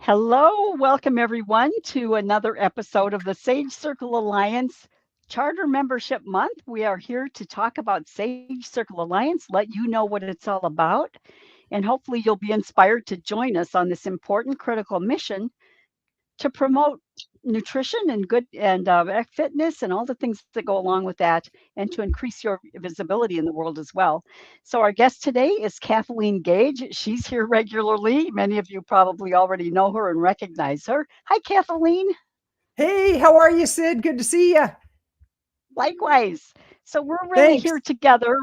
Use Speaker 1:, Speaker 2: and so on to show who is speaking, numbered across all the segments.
Speaker 1: Hello, welcome everyone to another episode of the Sage Circle Alliance Charter Membership Month. We are here to talk about Sage Circle Alliance, let you know what it's all about, and hopefully you'll be inspired to join us on this important critical mission to promote nutrition and good and fitness and all the things that go along with that, and to increase your visibility in the world as well. So our guest today is Kathleen Gage. She's here regularly. Many of you probably already know her and recognize her. Hi, Kathleen.
Speaker 2: Hey, how are you, Sid? Good to see you.
Speaker 1: Likewise. So we're really
Speaker 2: Thanks.
Speaker 1: here together.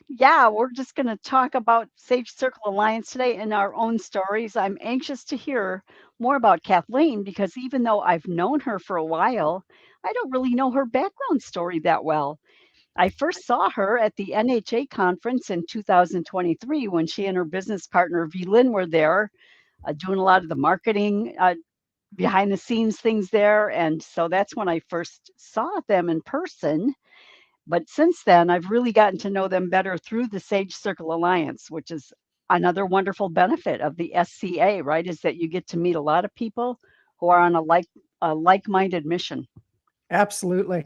Speaker 1: Yeah, we're just going to talk about Sage Circle Alliance today and our own stories. I'm anxious to hear more about Kathleen because even though I've known her for a while, I don't really know her background story that well. I first saw her at the NHA conference in 2023 when she and her business partner, V. Lynn, were there doing a lot of the marketing behind the scenes things there. And so that's when I first saw them in person. But since then, I've really gotten to know them better through the Sage Circle Alliance, which is another wonderful benefit of the SCA, right? Is that you get to meet a lot of people who are on a like-minded mission.
Speaker 2: Absolutely.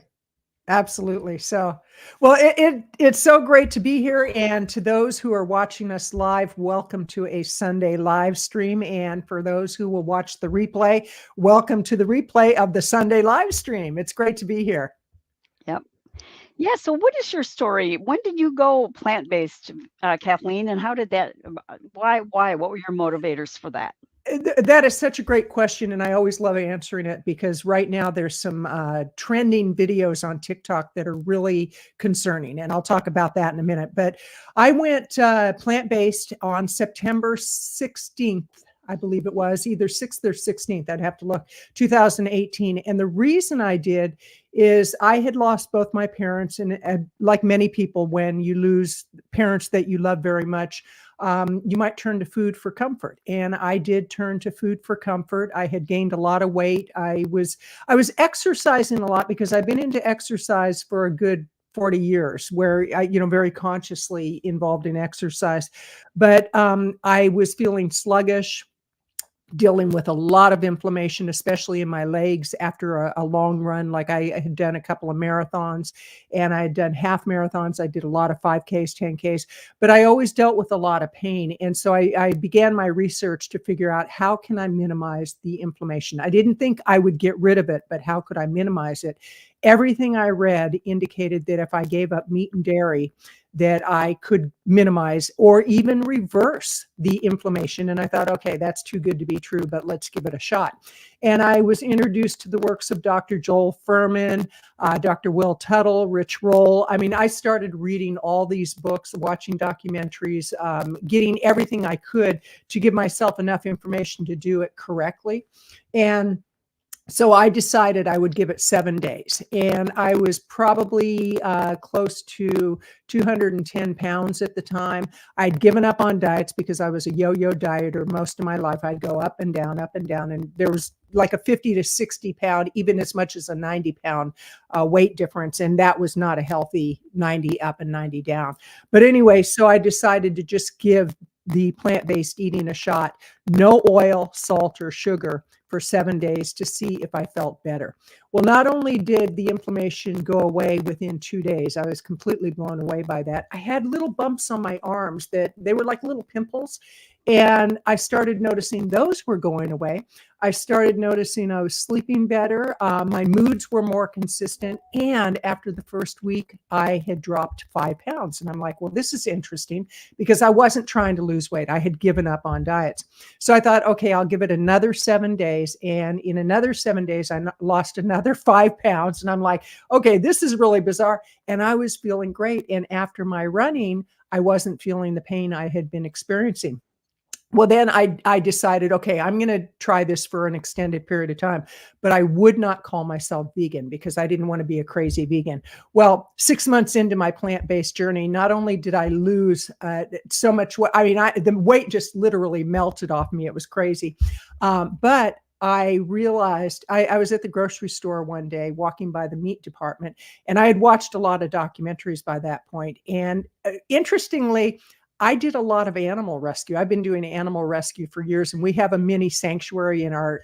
Speaker 2: Absolutely. So, well, it's so great to be here. And to those who are watching us live, welcome to a Sunday live stream. And for those who will watch the replay, welcome to the replay of the Sunday live stream. It's great to be here.
Speaker 1: Yep. Yeah. So, what is your story? When did you go plant-based, Kathleen? And how did that? Why? Why? What were your motivators for that?
Speaker 2: That is such a great question, and I always love answering it because right now there's some trending videos on TikTok that are really concerning, and I'll talk about that in a minute. But I went plant-based on September 16th, I believe it was, either 6th or 16th, I'd have to look, 2018. And the reason I did is I had lost both my parents, and like many people, when you lose parents that you love very much, you might turn to food for comfort. And I did turn to food for comfort. I had gained a lot of weight. I was exercising a lot because I've been into exercise for a good 40 years where I, very consciously involved in exercise. But I was feeling sluggish, dealing with a lot of inflammation, especially in my legs after a long run. Like I had done a couple of marathons and I had done half marathons. I did a lot of 5Ks, 10Ks, but I always dealt with a lot of pain. And so I began my research to figure out how can I minimize the inflammation. I didn't think I would get rid of it, but how could I minimize it? Everything I read indicated that if I gave up meat and dairy, that I could minimize or even reverse the inflammation. And I thought, okay, that's too good to be true, but let's give it a shot. And I was introduced to the works of Dr. Joel Fuhrman, Dr. Will Tuttle, Rich Roll. I mean, I started reading all these books, watching documentaries, getting everything I could to give myself enough information to do it correctly. And so I decided I would give it 7 days, and I was probably close to 210 pounds at the time. I'd given up on diets because I was a yo-yo dieter most of my life. I'd go up and down, and there was like a 50 to 60 pound, even as much as a 90 pound weight difference, and that was not a healthy 90 up and 90 down. But anyway, so I decided to just give the plant-based eating a shot, no oil, salt, or sugar for 7 days to see if I felt better. Well, not only did the inflammation go away within 2 days, I was completely blown away by that. I had little bumps on my arms that they were like little pimples. And I started noticing those were going away. I started noticing I was sleeping better. My moods were more consistent. And after the first week, I had dropped 5 pounds. And I'm like, well, this is interesting because I wasn't trying to lose weight. I had given up on diets. So I thought, okay, I'll give it another 7 days. And in another 7 days, I lost another 5 pounds. And I'm like, okay, this is really bizarre. And I was feeling great. And after my running, I wasn't feeling the pain I had been experiencing. Well, then I decided, okay, I'm going to try this for an extended period of time, but I would not call myself vegan because I didn't want to be a crazy vegan. Well, 6 months into my plant-based journey, not only did I lose so much, the weight just literally melted off me. It was crazy. But I realized I was at the grocery store one day walking by the meat department, and I had watched a lot of documentaries by that point. And interestingly, I did a lot of animal rescue. I've been doing animal rescue for years, and we have a mini sanctuary in our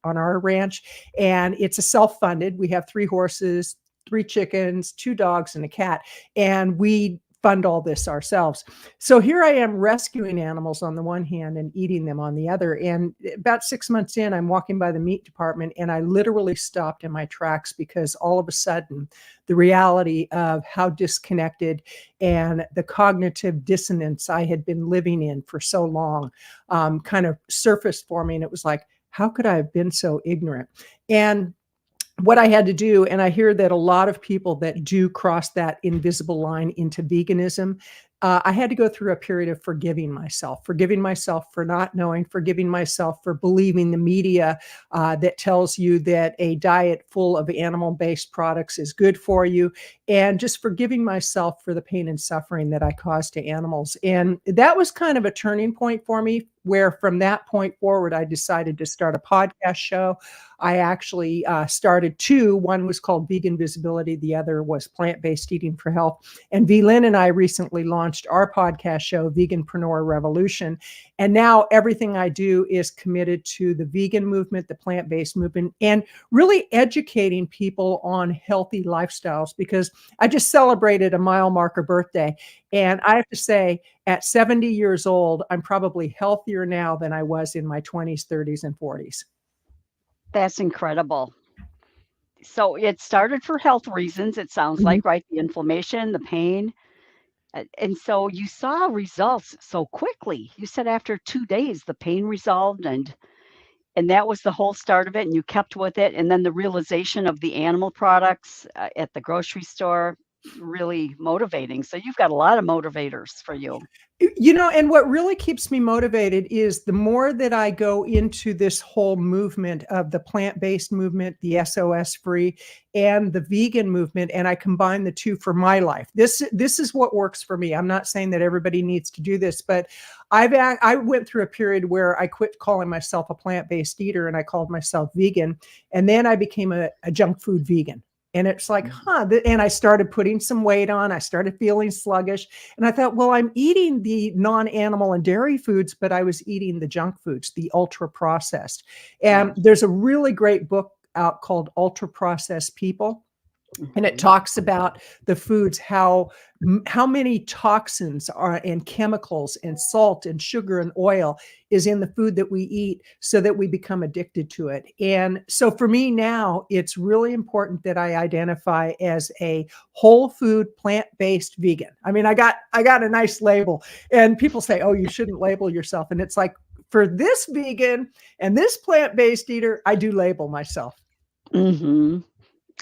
Speaker 2: on our ranch, and it's a self-funded. We have 3 horses, 3 chickens, 2 dogs, and a cat, and we fund all this ourselves. So here I am rescuing animals on the one hand and eating them on the other. And about 6 months in, I'm walking by the meat department and I literally stopped in my tracks because all of a sudden the reality of how disconnected and the cognitive dissonance I had been living in for so long kind of surfaced for me. And it was like, how could I have been so ignorant? And what I had to do, and I hear that a lot of people that do cross that invisible line into veganism, I had to go through a period of forgiving myself for not knowing, forgiving myself for believing the media that tells you that a diet full of animal-based products is good for you, and just forgiving myself for the pain and suffering that I caused to animals. And that was kind of a turning point for me, where from that point forward, I decided to start a podcast show. I actually started two. One was called Vegan Visibility. The other was Plant-Based Eating for Health. And V. Lynn and I recently launched our podcast show, Veganpreneur Revolution. And now everything I do is committed to the vegan movement, the plant-based movement, and really educating people on healthy lifestyles, because I just celebrated a mile marker birthday. And I have to say, at 70 years old, I'm probably healthier now than I was in my 20s, 30s, and 40s.
Speaker 1: That's incredible. So it started for health reasons, it sounds
Speaker 2: Mhm.
Speaker 1: like, right? The inflammation, the pain. And so you saw results so quickly. You said after 2 days, the pain resolved and that was the whole start of it, and you kept with it, and then the realization of the animal products, at the grocery store, really motivating. So you've got a lot of motivators for you.
Speaker 2: And what really keeps me motivated is the more that I go into this whole movement of the plant-based movement, the SOS free, and the vegan movement, and I combine the two for my life. This is what works for me. I'm not saying that everybody needs to do this, but I went through a period where I quit calling myself a plant-based eater and I called myself vegan, and then I became a junk food vegan. And it's like, and I started putting some weight on. I started feeling sluggish. And I thought, well, I'm eating the non-animal and dairy foods, but I was eating the junk foods, the ultra processed. And
Speaker 1: Yeah.
Speaker 2: there's a really great book out called Ultra Processed People. And it
Speaker 1: Mhm.
Speaker 2: talks about the foods, how many toxins are and chemicals and salt and sugar and oil is in the food that we eat, so that we become addicted to it. And so for me now, it's really important that I identify as a whole food plant-based vegan. I mean, I got a nice label, and people say, "Oh, you shouldn't label yourself." And it's like, for this vegan and this plant-based eater, I do label myself.
Speaker 1: Mhm.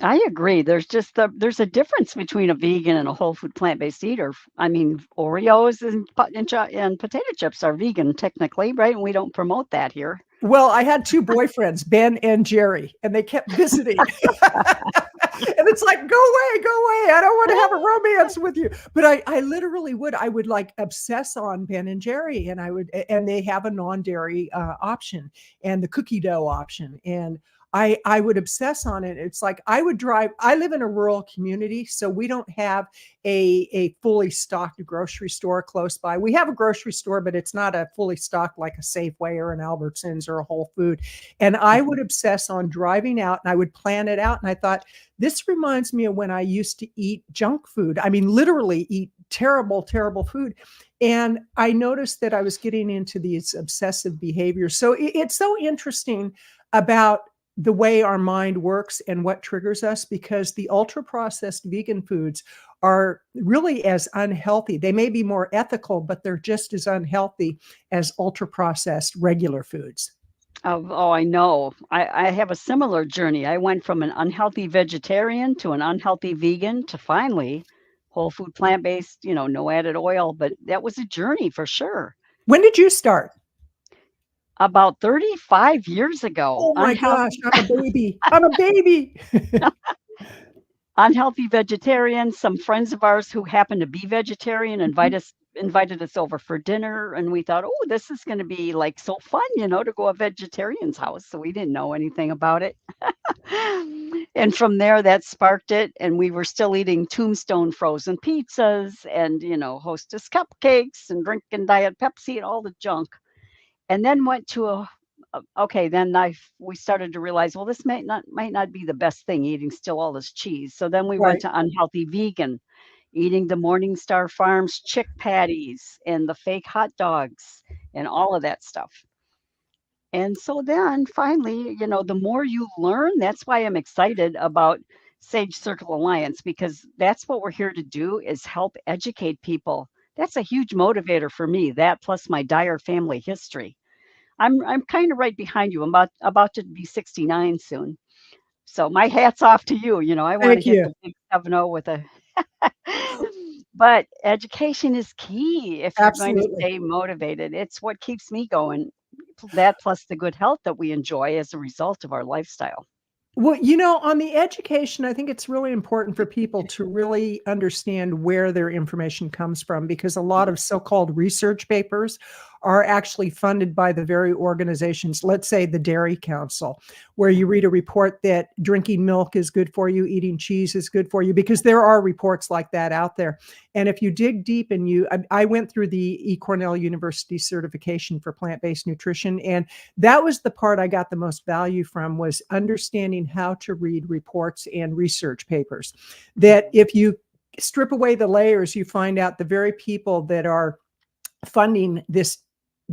Speaker 1: I agree. There's a difference between a vegan and a whole food plant-based eater. I mean, Oreos and potato chips are vegan technically, right? And we don't promote that here.
Speaker 2: Well, I had 2 boyfriends, Ben and Jerry, and they kept visiting. And it's like, "Go away, go away. I don't want to have a romance with you." But I literally would. I would, like, obsess on Ben and Jerry, and and they have a non-dairy, option and the cookie dough option, and I would obsess on it. It's like I live in a rural community, so we don't have a fully stocked grocery store close by. We have a grocery store, but it's not a fully stocked like a Safeway or an Albertsons or a Whole Food. And I would
Speaker 1: Mhm.
Speaker 2: obsess on driving out and I would plan it out. And I thought, this reminds me of when I used to eat junk food. I mean, literally eat terrible, terrible food. And I noticed that I was getting into these obsessive behaviors. So it's so interesting about the way our mind works and what triggers us, because the ultra processed vegan foods are really as unhealthy. They may be more ethical, but they're just as unhealthy as ultra processed regular foods.
Speaker 1: Oh, I know. I have a similar journey. I went from an unhealthy vegetarian to an unhealthy vegan to finally whole food plant-based, no added oil, but that was a journey for sure.
Speaker 2: When did you start?
Speaker 1: About 35 years ago,
Speaker 2: Oh my gosh, I'm a baby. I'm a baby.
Speaker 1: unhealthy vegetarian. Some friends of ours who happen to be vegetarian invited us over for dinner, and we thought, "Oh, this is gonna be, like, so fun, to go a vegetarian's house," so we didn't know anything about it. And from there, that sparked it, and we were still eating Tombstone frozen pizzas and, Hostess cupcakes and drinking Diet Pepsi and all the junk. And then went to okay, then we started to realize, well, this might not be the best thing, eating still all this cheese. So then we went
Speaker 2: Right.
Speaker 1: to unhealthy vegan, eating the Morningstar Farms chick patties and the fake hot dogs and all of that stuff. And so then finally, the more you learn, that's why I'm excited about Sage Circle Alliance, because that's what we're here to do, is help educate people. That's a huge motivator for me, that plus my dire family history. I'm kind of right behind you. I'm about to be 69 soon. So my hat's off to you. I want to
Speaker 2: Thank
Speaker 1: hit
Speaker 2: you.
Speaker 1: the big 7-0 with a but education is key if you're going to
Speaker 2: Absolutely.
Speaker 1: stay motivated. It's what keeps me going. That plus the good health that we enjoy as a result of our lifestyle.
Speaker 2: Well, on the education, I think it's really important for people to really understand where their information comes from, because a lot of so-called research papers are actually funded by the very organizations, let's say the Dairy Council, where you read a report that drinking milk is good for you, eating cheese is good for you, because there are reports like that out there. And if you dig deep and I went through the Cornell University certification for plant-based nutrition, and that was the part I got the most value from, was understanding how to read reports and research papers. That if you strip away the layers, you find out the very people that are funding this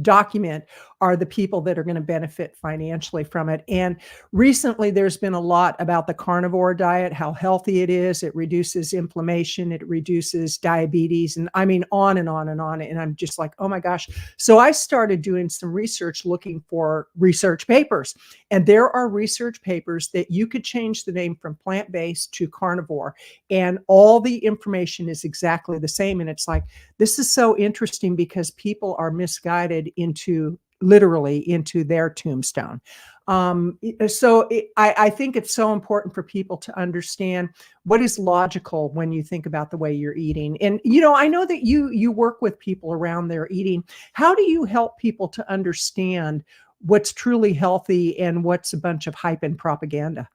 Speaker 2: document are the people that are going to benefit financially from it. And recently there's been a lot about the carnivore diet, how healthy it is. It reduces inflammation, it reduces diabetes, and I mean, on and on and on. And I'm just like, oh my gosh. So I started doing some research, looking for research papers. And there are research papers that you could change the name from plant-based to carnivore, and all the information is exactly the same. And it's like, this is so interesting, because people are misguided into, literally into their tombstone. I think it's so important for people to understand what is logical when you think about the way you're eating. And I know that you work with people around their eating. How do you help people to understand what's truly healthy and what's a bunch of hype and propaganda?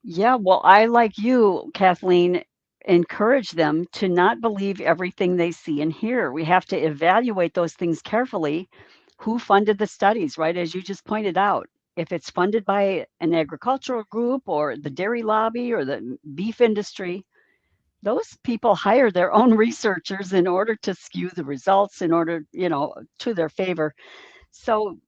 Speaker 1: Yeah, well, I, like you, Kathleen, encourage them to not believe everything they see and hear. We have to evaluate those things carefully. Who funded the studies, right? As you just pointed out. If it's funded by an agricultural group or the dairy lobby or the beef industry, those people hire their own researchers in order to skew the results in order, to their favor. So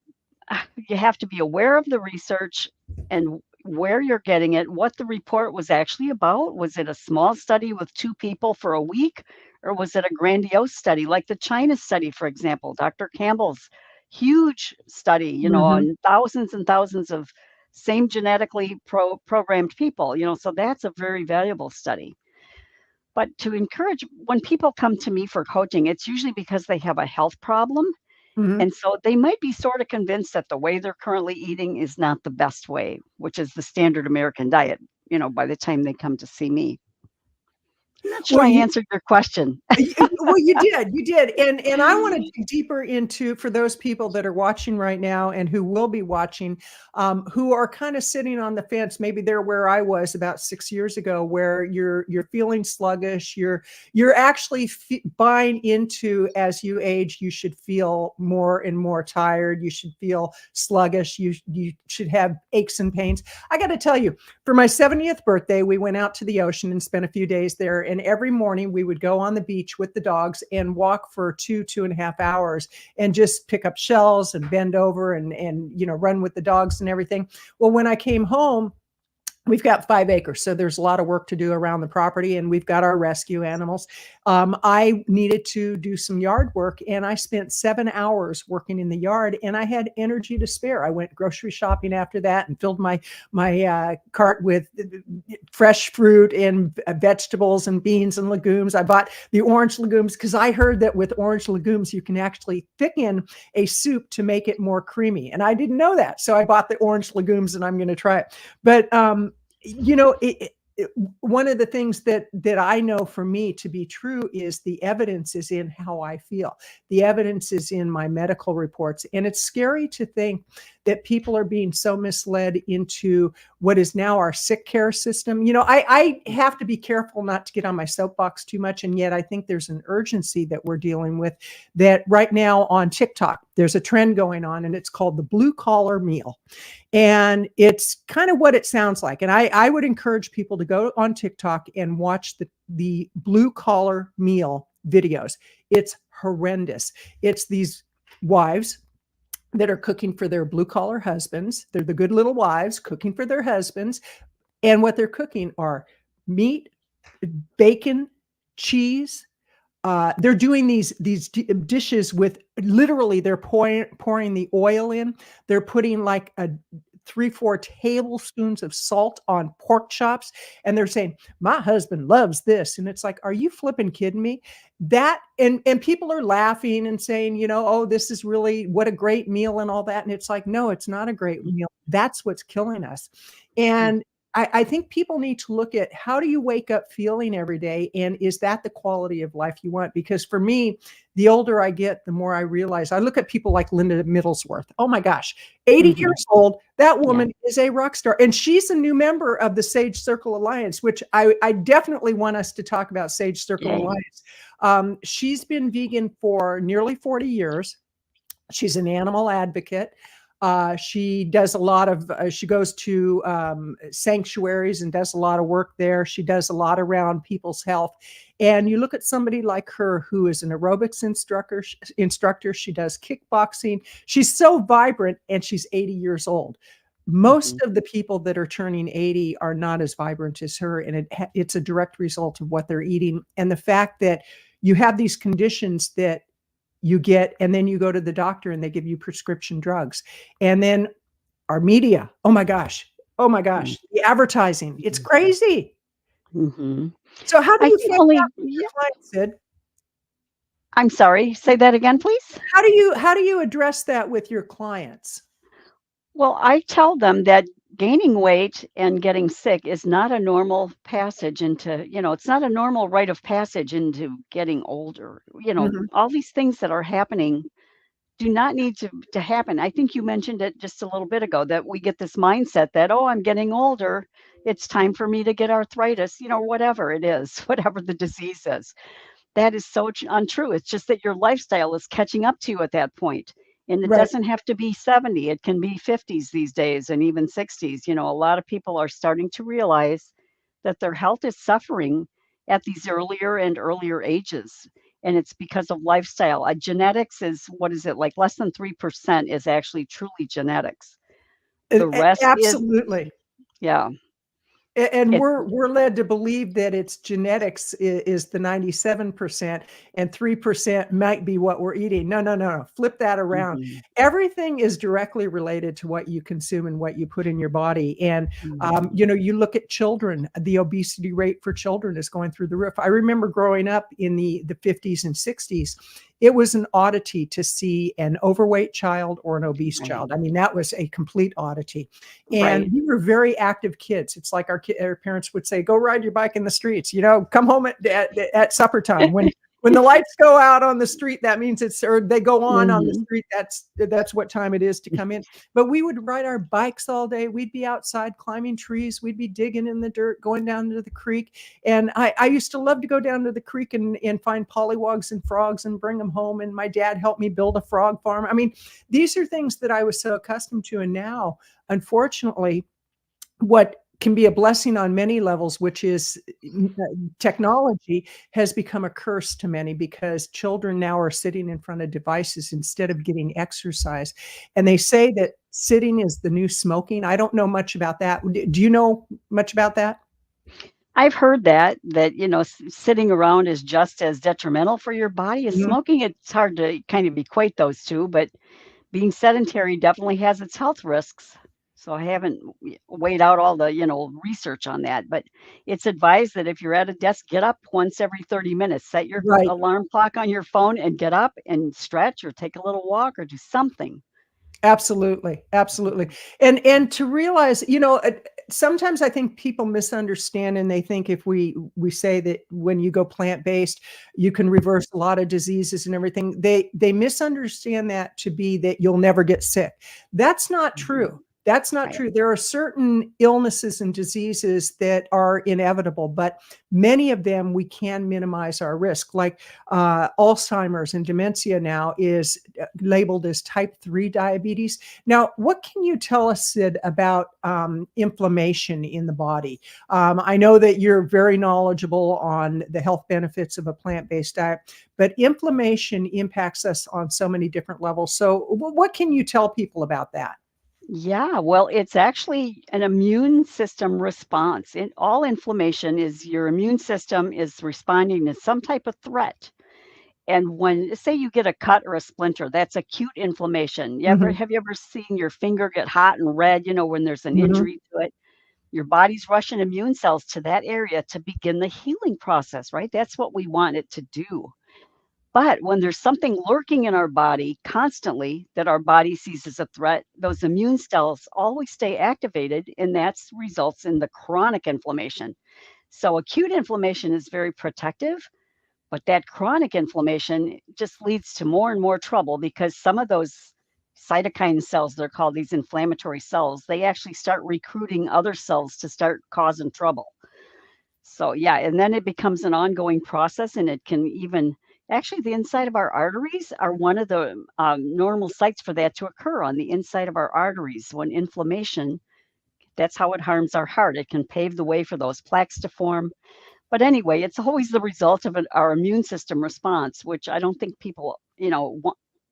Speaker 1: you have to be aware of the research and where you're getting it, what the report was actually about. Was it a small study with 2 people for a week, or was it a grandiose study like the China study, for example, Dr. Campbell's huge study,
Speaker 2: Mhm.
Speaker 1: on thousands and thousands of same genetically programmed people, so that's a very valuable study. But to encourage, when people come to me for coaching, it's usually because they have a health problem,
Speaker 2: Mhm.
Speaker 1: and so they might be sort of convinced that the way they're currently eating is not the best way, which is the standard American diet, by the time they come to see me. I'm not sure
Speaker 2: Well,
Speaker 1: I
Speaker 2: you
Speaker 1: answered your question.
Speaker 2: Well, you did, and I want to dig deeper into, for those people that are watching right now and who will be watching, who are kind of sitting on the fence. Maybe they're where I was about 6 years ago, where you're feeling sluggish. You're actually buying into, as you age, you should feel more and more tired. You should feel sluggish. You should have aches and pains. I got to tell you, for my 70th birthday, we went out to the ocean and spent a few days there. And every morning we would go on the beach with the dogs and walk for 2.5 hours and just pick up shells and bend over and run with the dogs and everything. Well, when I came home, we've got 5 acres, so there's a lot of work to do around the property, and we've got our rescue animals. I needed to do some yard work, and I spent 7 hours working in the yard, and I had energy to spare. I went grocery shopping after that and filled my cart with fresh fruit and vegetables and beans and legumes. I bought the orange legumes because I heard that with orange legumes you can actually thicken a soup to make it more creamy, and I didn't know that, so I bought the orange legumes, and I'm going to try it. But one of the things that I know for me to be true is the evidence is in how I feel. The evidence is in my medical reports. And it's scary to think that people are being so misled into what is now our sick care system. I have to be careful not to get on my soapbox too much, and yet I think there's an urgency that we're dealing with that right now on TikTok. There's a trend going on, and it's called the blue collar meal. And it's kind of what it sounds like. And I would encourage people to go on TikTok and watch the blue collar meal videos. It's horrendous. It's these wives that are cooking for their blue collar husbands. They're the good little wives cooking for their husbands. And what they're cooking are meat, bacon, cheese. They're doing these dishes with literally they're pouring the oil in. They're putting like a 3-4 tablespoons of salt on pork chops, and they're saying, "My husband loves this," and it's like, "Are you flipping kidding me?" That and people are laughing and saying, "Oh, this is really what a great meal," and all that, and it's like, no, it's not a great meal. That's what's killing us, and I think people need to look at how do you wake up feeling every day, and is that the quality of life you want? Because for me, the older I get, the more I realize. I look at people like Linda Middlesworth. Oh my gosh, 80
Speaker 1: Mhm.
Speaker 2: years old. That
Speaker 1: Yeah.
Speaker 2: woman is a rock star, and she's a new member of the Sage Circle Alliance, which I definitely want us to talk about Sage Circle
Speaker 1: Yay.
Speaker 2: Alliance. She's been vegan for nearly 40 years. She's an animal advocate. She does a lot of, she goes to sanctuaries and does a lot of work there. She does a lot around people's health. And you look at somebody like her who is an aerobics instructor. She does kickboxing. She's so vibrant, and she's 80 years old. Most
Speaker 1: Mhm.
Speaker 2: of the people that are turning 80 are not as vibrant as her. And it's a direct result of what they're eating. And the fact that you have these conditions that you get, and then you go to the doctor and they give you prescription drugs. And then our media, oh my gosh, the advertising, it's
Speaker 1: Mhm.
Speaker 2: crazy.
Speaker 1: Mhm.
Speaker 2: So how do
Speaker 1: I
Speaker 2: you
Speaker 1: can
Speaker 2: find
Speaker 1: only
Speaker 2: out with your clients, Sid?
Speaker 1: I'm sorry, say that again, please?
Speaker 2: How do you address that with your clients?
Speaker 1: Well, I tell them that gaining weight and getting sick is not a normal passage into, it's not a normal rite of passage into getting older.
Speaker 2: Mhm.
Speaker 1: All these things that are happening do not need to happen. I think you mentioned it just a little bit ago that we get this mindset that, oh, I'm getting older. It's time for me to get arthritis, whatever it is, whatever the disease is. That is so untrue. It's just that your lifestyle is catching up to you at that point. And it
Speaker 2: Right.
Speaker 1: doesn't have to be 70, it can be 50s these days and even 60s. A lot of people are starting to realize that their health is suffering at these earlier and earlier ages. And it's because of lifestyle. Genetics is what is it like? Less than 3% is actually truly genetics. The rest is,
Speaker 2: Absolutely.
Speaker 1: yeah,
Speaker 2: And
Speaker 1: it,
Speaker 2: we're led to believe that it's genetics is the 97%, and 3% might be what we're eating. No, no, no, no. Flip that around.
Speaker 1: mhm,
Speaker 2: Everything is directly related to what you consume and what you put in your body. And
Speaker 1: mhm,
Speaker 2: you look at children. The obesity rate for children is going through the roof. I remember growing up in the 50s and 60s. It was an oddity to see an overweight child or an obese
Speaker 1: right,
Speaker 2: child. I mean, that was a complete oddity. And
Speaker 1: right.
Speaker 2: we were very active kids. It's like our parents would say, "Go ride your bike in the streets." Come home at supper time. When the lights go out on the street, that means or they go on the
Speaker 1: Mhm.
Speaker 2: street. That's what time it is to come in. But we would ride our bikes all day. We'd be outside climbing trees. We'd be digging in the dirt, going down to the creek. And I used to love to go down to the creek and find pollywogs and frogs and bring them home. And my dad helped me build a frog farm. I mean, these are things that I was so accustomed to. And now, unfortunately, what can be a blessing on many levels, which is technology, has become a curse to many because children now are sitting in front of devices instead of getting exercise. And they say that sitting is the new smoking. I don't know much about that. Do you know much about that?
Speaker 1: I've heard that, sitting around is just as detrimental for your body as
Speaker 2: Mhm.
Speaker 1: smoking. It's hard to kind of equate those 2, but being sedentary definitely has its health risks. So I haven't weighed out all the, research on that, but it's advised that if you're at a desk, get up once every 30 minutes, set your
Speaker 2: Right.
Speaker 1: alarm clock on your phone and get up and stretch or take a little walk or do something.
Speaker 2: Absolutely, absolutely. And to realize, sometimes I think people misunderstand, and they think if we say that when you go plant-based, you can reverse a lot of diseases and everything, they misunderstand that to be that you'll never get sick. That's not
Speaker 1: Mhm.
Speaker 2: true. That's not
Speaker 1: Right.
Speaker 2: true. There are certain illnesses and diseases that are inevitable, but many of them we can minimize our risk. Like Alzheimer's and dementia now is labeled as type 3 diabetes. Now, what can you tell us, Sid, about inflammation in the body? I know that you're very knowledgeable on the health benefits of a plant-based diet, but inflammation impacts us on so many different levels. So, what can you tell people about that?
Speaker 1: Yeah, well, it's actually an immune system response. All inflammation is your immune system is responding to some type of threat. And when say you get a cut or a splinter, that's acute inflammation.
Speaker 2: Hmm.
Speaker 1: Have you ever seen your finger get hot and red, when there's an
Speaker 2: Hmm.
Speaker 1: injury to it? Your body's rushing immune cells to that area to begin the healing process, right? That's what we want it to do. But when there's something lurking in our body constantly that our body sees as a threat, those immune cells always stay activated, and that results in the chronic inflammation. So acute inflammation is very protective, but that chronic inflammation just leads to more and more trouble because some of those cytokine cells, they're called these inflammatory cells, they actually start recruiting other cells to start causing trouble. So, yeah, and then it becomes an ongoing process, and it can even actually, the inside of our arteries are one of the normal sites for that to occur on the inside of our arteries. When inflammation, that's how it harms our heart. It can pave the way for those plaques to form. But anyway, it's always the result of our immune system response, which I don't think people,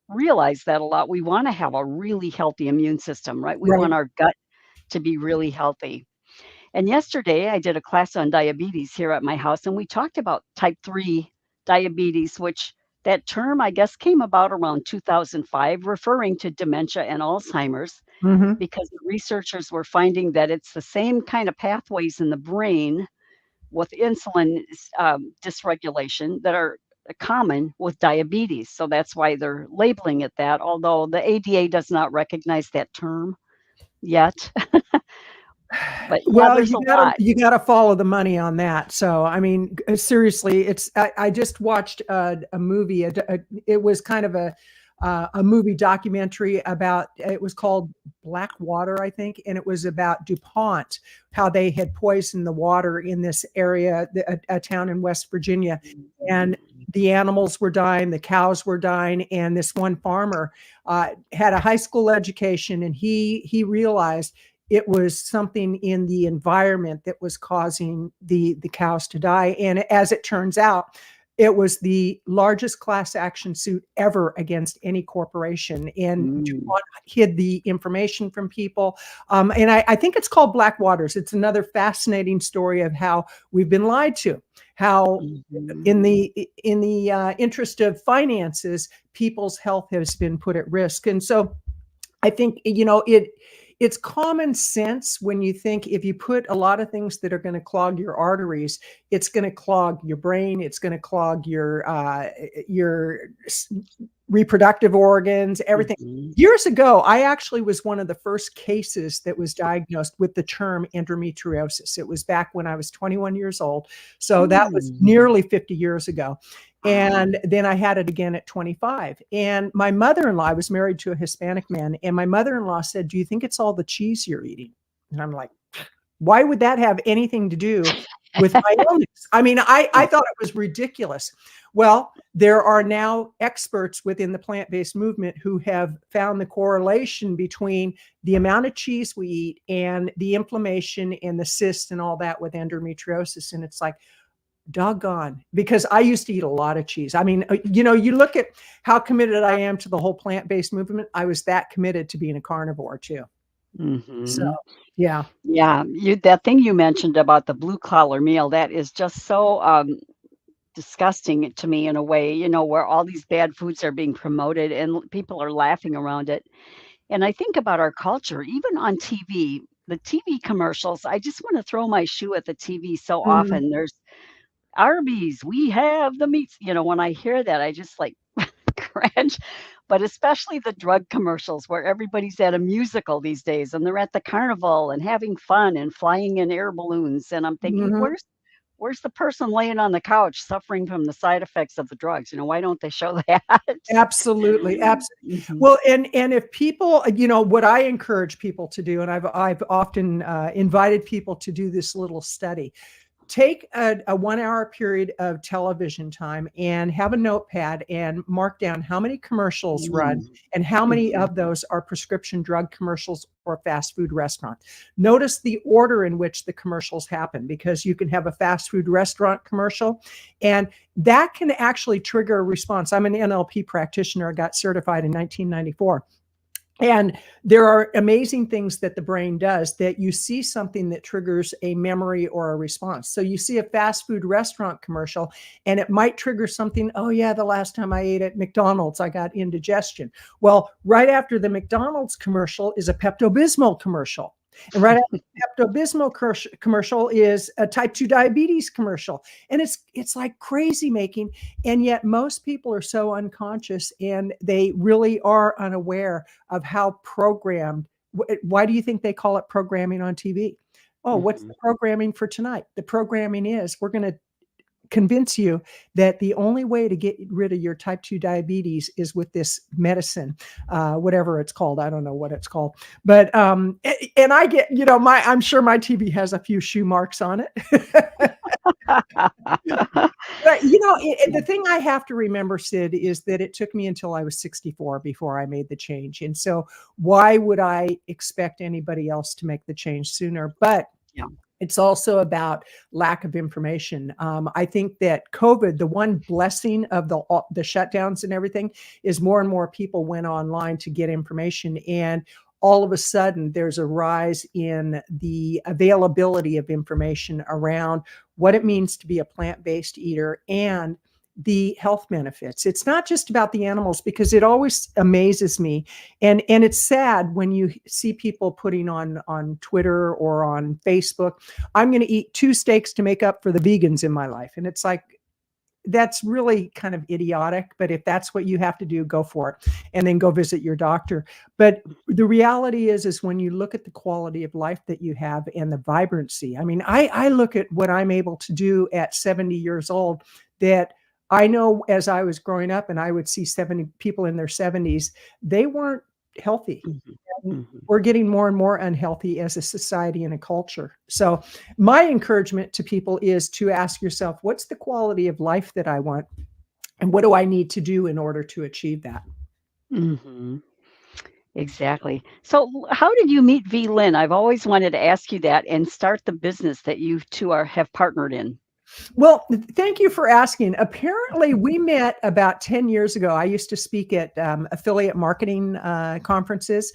Speaker 1: realize that a lot. We want to have a really healthy immune system, right? We want
Speaker 2: Right.
Speaker 1: our gut to be really healthy. And yesterday, I did a class on diabetes here at my house, and we talked about type 3 diabetes, which that term, I guess, came about around 2005, referring to dementia and Alzheimer's,
Speaker 2: Hmm.
Speaker 1: because the researchers were finding that it's the same kind of pathways in the brain with insulin dysregulation that are common with diabetes. So that's why they're labeling it that, although the ADA does not recognize that term yet. But yeah,
Speaker 2: Well,
Speaker 1: there's a lot.
Speaker 2: you gotta follow the money on that. So, I mean, seriously, I just watched a movie. It was kind of a movie documentary about. It was called Black Water, I think, and it was about DuPont, how they had poisoned the water in this area, a town in West Virginia, and the animals were dying, the cows were dying, and this one farmer had a high school education, and he realized it was something in the environment that was causing the cows to die. And as it turns out, it was the largest class action suit ever against any corporation. And
Speaker 1: Mm.
Speaker 2: DuPont hid the information from people. And I think it's called Black Waters. It's another fascinating story of how we've been lied to, how
Speaker 1: Mhm.
Speaker 2: in the interest of finances, people's health has been put at risk. And so I think it's common sense when you think if you put a lot of things that are going to clog your arteries, it's going to clog your brain, it's going to clog your reproductive organs, everything.
Speaker 1: Mhm.
Speaker 2: Years ago, I actually was one of the first cases that was diagnosed with the term endometriosis. It was back when I was 21 years old. So that was
Speaker 1: Mm.
Speaker 2: nearly 50 years ago.
Speaker 1: Wow.
Speaker 2: And then I had it again at 25. And my mother in law, I was married to a Hispanic man, and my mother in law said, "Do you think it's all the cheese you're eating?" And I'm like, why would that have anything to do with my illness? I mean, I
Speaker 1: Right.
Speaker 2: thought it was ridiculous. Well, there are now experts within the plant based movement who have found the correlation between the amount of cheese we eat and the inflammation and the cysts and all that with endometriosis. And it's like, doggone, because I used to eat a lot of cheese. I mean, you look at how committed I am to the whole plant based movement. I was that committed to being a carnivore too. So,
Speaker 1: Mhm.
Speaker 2: yeah.
Speaker 1: Yeah, that thing you mentioned about the blue collar meal, that is just so, disgusting to me in a way, where all these bad foods are being promoted and people are laughing around it. And I think about our culture, even on TV, the TV commercials, I just wanna throw my shoe at the TV so
Speaker 2: Mhm.
Speaker 1: often. There's Arby's, we have the meats, when I hear that, I just, like, cringe. but especially the drug commercials where everybody's at a musical these days and they're at the carnival and having fun and flying in air balloons. And I'm thinking,
Speaker 2: Mhm.
Speaker 1: where's the person laying on the couch suffering from the side effects of the drugs? Why don't they show that?
Speaker 2: Absolutely,
Speaker 1: Mhm.
Speaker 2: well, and if people, what I encourage people to do, and I've often invited people to do this little study. Take a 1 hour period of television time and have a notepad and mark down how many commercials run
Speaker 1: Mm.
Speaker 2: and how many
Speaker 1: Mhm.
Speaker 2: of those are prescription drug commercials or fast food restaurant. Notice the order in which the commercials happen, because you can have a fast food restaurant commercial and that can actually trigger a response. I'm an NLP practitioner. I got certified in 1994. And there are amazing things that the brain does, that you see something that triggers a memory or a response. So you see a fast food restaurant commercial and it might trigger something. Oh, yeah, the last time I ate at McDonald's, I got indigestion. Well, right after the McDonald's commercial is a Pepto Bismol commercial. And right after the Pepto Bismol commercial is a type 2 diabetes commercial. And it's like crazy making. And yet most people are so unconscious and they really are unaware of how programmed. Why do you think they call it programming on TV? Oh, what's
Speaker 1: Mhm.
Speaker 2: the programming for tonight? The programming is we're going to convince you that the only way to get rid of your type 2 diabetes is with this medicine, whatever it's called. I don't know what it's called, but and I get, I'm sure my TV has a few shoe marks on it. But the thing I have to remember, Sid, is that it took me until I was 64 before I made the change. And so why would I expect anybody else to make the change sooner? But
Speaker 1: Yeah.
Speaker 2: it's also about lack of information. I think that COVID, the one blessing of the shutdowns and everything, is more and more people went online to get information, and all of a sudden there's a rise in the availability of information around what it means to be a plant-based eater and the health benefits. It's not just about the animals, because it always amazes me, and it's sad when you see people putting on Twitter or on Facebook, I'm going to eat 2 steaks to make up for the vegans in my life. And it's like, that's really kind of idiotic. But if that's what you have to do, go for it. And then go visit your doctor. But the reality is when you look at the quality of life that you have and the vibrancy, I mean, I look at what I'm able to do at 70 years old, that I know as I was growing up and I would see 70 people in their 70s, they weren't healthy.
Speaker 1: Mhm.
Speaker 2: And
Speaker 1: Mhm.
Speaker 2: we're getting more and more unhealthy as a society and a culture. So my encouragement to people is to ask yourself, what's the quality of life that I want? And what do I need to do in order to achieve that?
Speaker 1: Mhm. Exactly. So, how did you meet V. Lynn? I've always wanted to ask you that and start the business that you two have partnered in.
Speaker 2: Well, thank you for asking. Apparently, we met about 10 years ago. I used to speak at affiliate marketing conferences.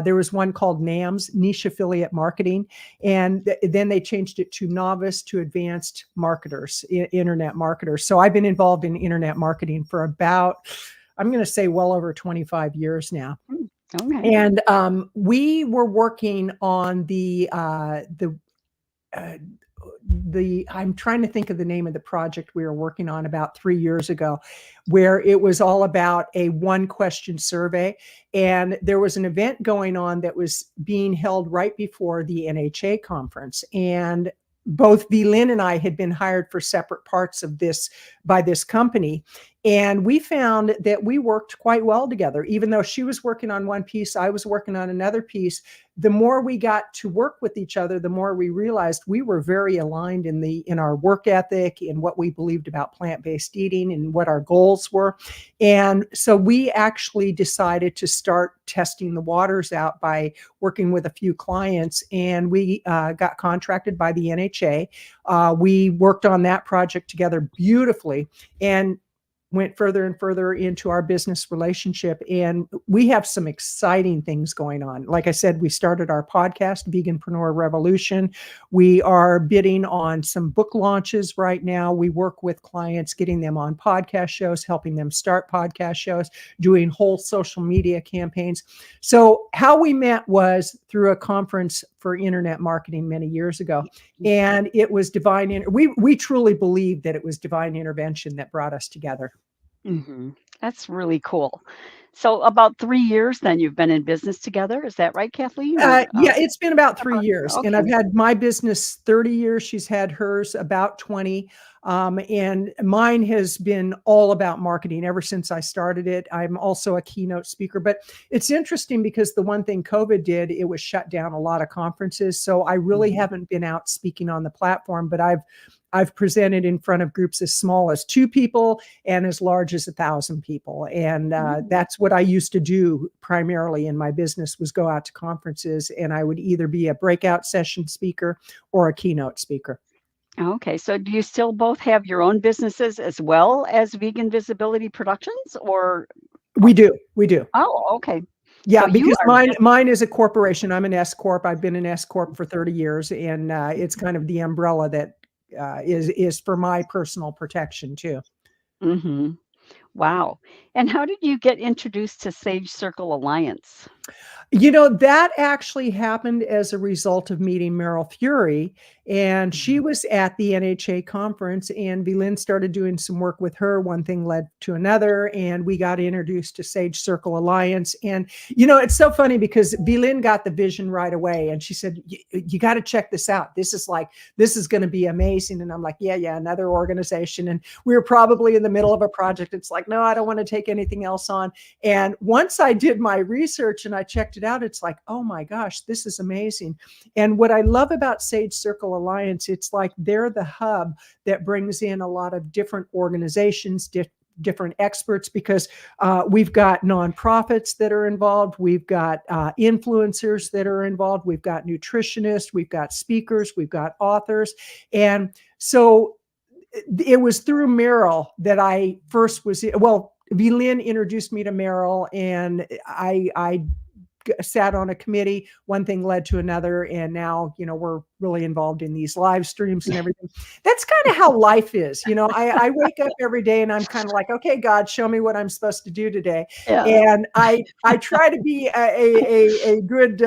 Speaker 2: There was one called NAMS, Niche Affiliate Marketing. And then they changed it to Novice to Advanced Marketers, Internet Marketers. So I've been involved in internet marketing for about, I'm going to say, well over 25 years now.
Speaker 1: Mm, okay.
Speaker 2: And we were working on uh, I'm trying to think of the name of the project we were working on about 3 years ago, where it was all about a 1 question survey. And there was an event going on that was being held right before the NHA conference. And both V. Lynn and I had been hired for separate parts of this by this company. And we found that we worked quite well together. Even though she was working on one piece, I was working on another piece. The more we got to work with each other, the more we realized we were very aligned in our work ethic, in what we believed about plant-based eating and what our goals were. And so we actually decided to start testing the waters out by working with a few clients, and we got contracted by the NHA. We worked on that project together beautifully and went further and further into our business relationship. And we have some exciting things going on. Like I said, we started our podcast, Veganpreneur Revolution. We are bidding on some book launches right now. We work with clients, getting them on podcast shows, helping them start podcast shows, doing whole social media campaigns. So how we met was through a conference for internet marketing many years ago. And it was we truly believe that it was divine intervention that brought us together.
Speaker 1: Mhm. That's really cool. So about 3 years then you've been in business together, is that right, Kathleen? Or,
Speaker 2: Yeah, it's been about 3
Speaker 1: about
Speaker 2: years, and
Speaker 1: okay.
Speaker 2: I've had my business 30 years, she's had hers about 20, and mine has been all about marketing ever since I started it. I'm also a keynote speaker, but it's interesting because the one thing COVID did, it was shut down a lot of conferences, so I really
Speaker 1: Mhm.
Speaker 2: haven't been out speaking on the platform, but I've presented in front of groups as small as 2 people and as large as 1,000 people. And
Speaker 1: Mm.
Speaker 2: that's what I used to do primarily in my business, was go out to conferences, and I would either be a breakout session speaker or a keynote speaker.
Speaker 1: Okay, so do you still both have your own businesses as well as Vegan Visibility Productions, or
Speaker 2: We do.
Speaker 1: oh, okay. So
Speaker 2: Yeah,
Speaker 1: you
Speaker 2: because
Speaker 1: are
Speaker 2: mine is a corporation. I'm an S corp. I've been an S corp for 30 years, and it's kind of the umbrella that is for my personal protection too.
Speaker 1: mhm. Wow. And how did you get introduced to Sage Circle Alliance?
Speaker 2: That actually happened as a result of meeting Meryl Fury, and she
Speaker 1: Mhm.
Speaker 2: was at the NHA conference, and Vlyn started doing some work with her. One thing led to another, and we got introduced to Sage Circle Alliance. And it's so funny because Vlyn got the vision right away, and she said, "You got to check this out. This is going to be amazing." And I'm like, "Yeah, yeah, another organization." And we were probably in the middle of a project. It's like, "No, I don't want to take anything else on." And once I did my research and I checked it out, it's like, oh my gosh, this is amazing. And what I love about Sage Circle Alliance, it's like they're the hub that brings in a lot of different organizations, different experts, because we've got nonprofits that are involved, we've got influencers that are involved, we've got nutritionists, we've got speakers, we've got authors. And so it was through Meryl that I first was, well, Vlyn introduced me to Meryl, and I sat on a committee. One thing led to another, and now we're really involved in these live streams and everything. That's kind of how life is. I wake up every day and I'm kind of like, okay, God, show me what I'm supposed to do today,
Speaker 1: Yeah.
Speaker 2: and I try to be a good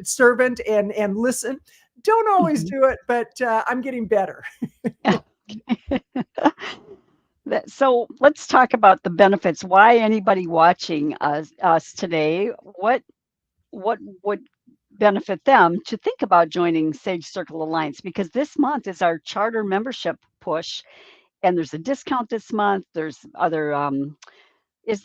Speaker 2: servant and listen. Don't always
Speaker 1: Mhm.
Speaker 2: do it, but I'm getting better.
Speaker 1: So let's talk about the benefits. Why anybody watching us today? What would benefit them to think about joining Sage Circle Alliance? Because this month is our charter membership push, and there's a discount this month. There's other. Is